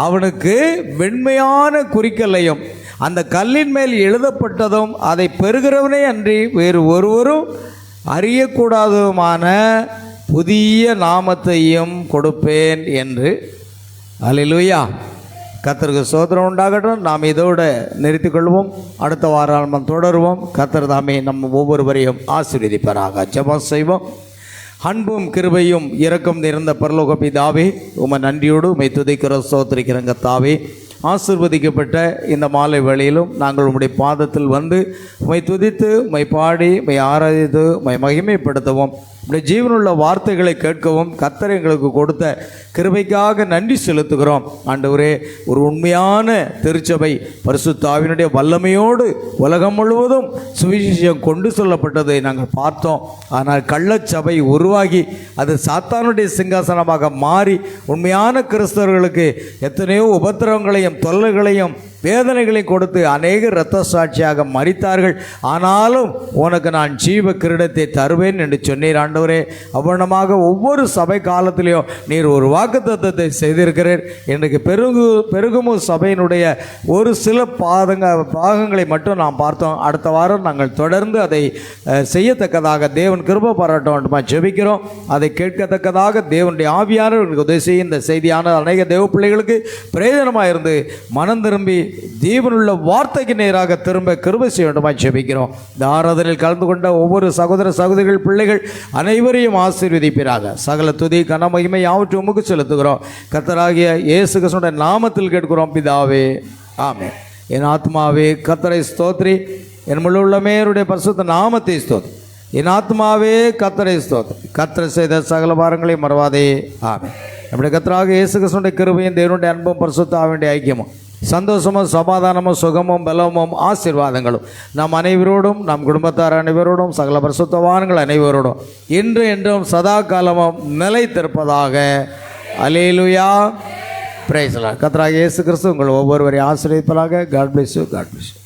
அவனுக்கு வெண்மையான குறிக்கல்லையும் அந்த கல்லின் மேல் எழுதப்பட்டதும் அதை பெறுகிறவனே அன்றி வேறு ஒருவரும் அறியக்கூடாததுமான புதிய நாமத்தையும் கொடுப்பேன் என்று. அல்லேலூயா. கர்த்தருக்கு ஸ்தோத்திரம் உண்டாகட்டும். நாம் இதோடு நிறுத்திக்கொள்வோம். அடுத்த வாரம் நாம் தொடருவோம். கர்த்தர் தாமே நம்ம ஒவ்வொருவரையும் ஆசீர்வதிப்பாராக. ஜெபம் செய்வோம். அன்பும் கிருபையும் இரக்கம் நிறைந்த பரலோக பிதாவே, உம்மை நன்றியோடு உம்மை துதிக்கிற ஸ்தோத்திரிக்கிற கர்த்தாவே, ஆசீர்வதிக்கப்பட்ட இந்த மாலை வேளையிலும் நாங்கள் உம்முடைய பாதத்தில் வந்து உம்மை துதித்து உம்மை பாடி உம்மை ஆராதித்து உம்மை மகிமைப்படுத்தவும், உம்முடைய ஜீவனுள்ள வார்த்தைகளை கேட்கவும் கர்த்தர் எங்களுக்கு கொடுத்த கிருபைக்காக நன்றி செலுத்துகிறோம். ஆண்டவரே, ஒரு உண்மையான திருச்சபை பரிசுத்த ஆவியினுடைய வல்லமையோடு உலகம் முழுவதும் சுவிசேஷம் கொண்டு சொல்லப்பட்டதை நாங்கள் பார்த்தோம். ஆனால் கள்ளச்சபை உருவாகி அது சாத்தானுடைய சிங்காசனமாக மாறி உண்மையான கிறிஸ்தவர்களுக்கு எத்தனையோ உபத்திரவங்களையும் தொல்லைகளையும் வேதனைகளையும் கொடுத்து அநேக இரத்த சாட்சியாக மரித்தார்கள். ஆனாலும் உனக்கு நான் ஜீவ கிரீடத்தை தருவேன் என்று சொன்னீர். ஆண்டவரே, அவ்வளமாக ஒவ்வொரு சபை காலத்திலேயும் நீர் ஒரு வாக்குத்தத்தத்தை செய்திருக்கிறீர். இன்றைக்கு பெருகுமு சபையினுடைய ஒரு சில பாகங்களை மட்டும் நாம் பார்த்தோம். அடுத்த வாரம் நாங்கள் தொடர்ந்து அதை செய்யத்தக்கதாக தேவன் கிருபை பாராட்ட ஜெபிக்கிறோம். அதை கேட்கத்தக்கதாக தேவனுடைய ஆவியானவர்களுக்கு உதவி செய்ய இந்த செய்தியான அநேக தேவ பிள்ளைகளுக்கு பிரயோஜனமாக இருந்து மனம் திரும்பி ஜீவனுள்ள வார்த்தைக்கு நேராக திரும்ப கிருபை செய்ய வேண்டுமாய் ஜெபிக்கிறோம். இந்த ஆராதனையில் கலந்து கொண்ட ஒவ்வொரு சகோதர சகோதரிகள் பிள்ளைகள் அனைவரையும் ஆசீர்வதிப்பீராக. சகல துதி கன மகிமை யாவற்றையும் உமக்கு செலுத்துகிறோம். கர்த்தராகிய இயேசு கிறிஸ்துவின் நாமத்தில் கேட்கிறோம் பிதாவே, ஆமென். என் ஆத்மாவே கர்த்தரை ஸ்தோத்திரி, என் முழு உள்ளமேருடைய பரிசுத்த நாமத்தை ஸ்தோத்திரி. என் ஆத்மாவே கர்த்தரை ஸ்தோத்திரி, கர்த்தர் செய்த சகல பாரங்களையும் மறவாதே, ஆமென். நம்முடைய கர்த்தராகிய இயேசு கிறிஸ்துவின் கிருபையும் தேவனுடைய அன்பும் பரிசுத்த ஆவியுடைய ஐக்கியமும் சந்தோஷமும் சமாதானமும் சுகமும் பலமும் ஆசீர்வாதங்களும் நம் அனைவரோடும் நம் குடும்பத்தார் அனைவரோடும் சகல பரிசுத்தவான்கள் அனைவரோடும் இன்று என்றும் சதா காலமும் நிலைத்திருப்பதாக. அல்லேலூயா. Praise the Lord. கர்த்தராகிய இயேசு கிறிஸ்து உங்கள் ஒவ்வொருவரையும் ஆசீர்வதிப்பாராக. God bless you. God bless you.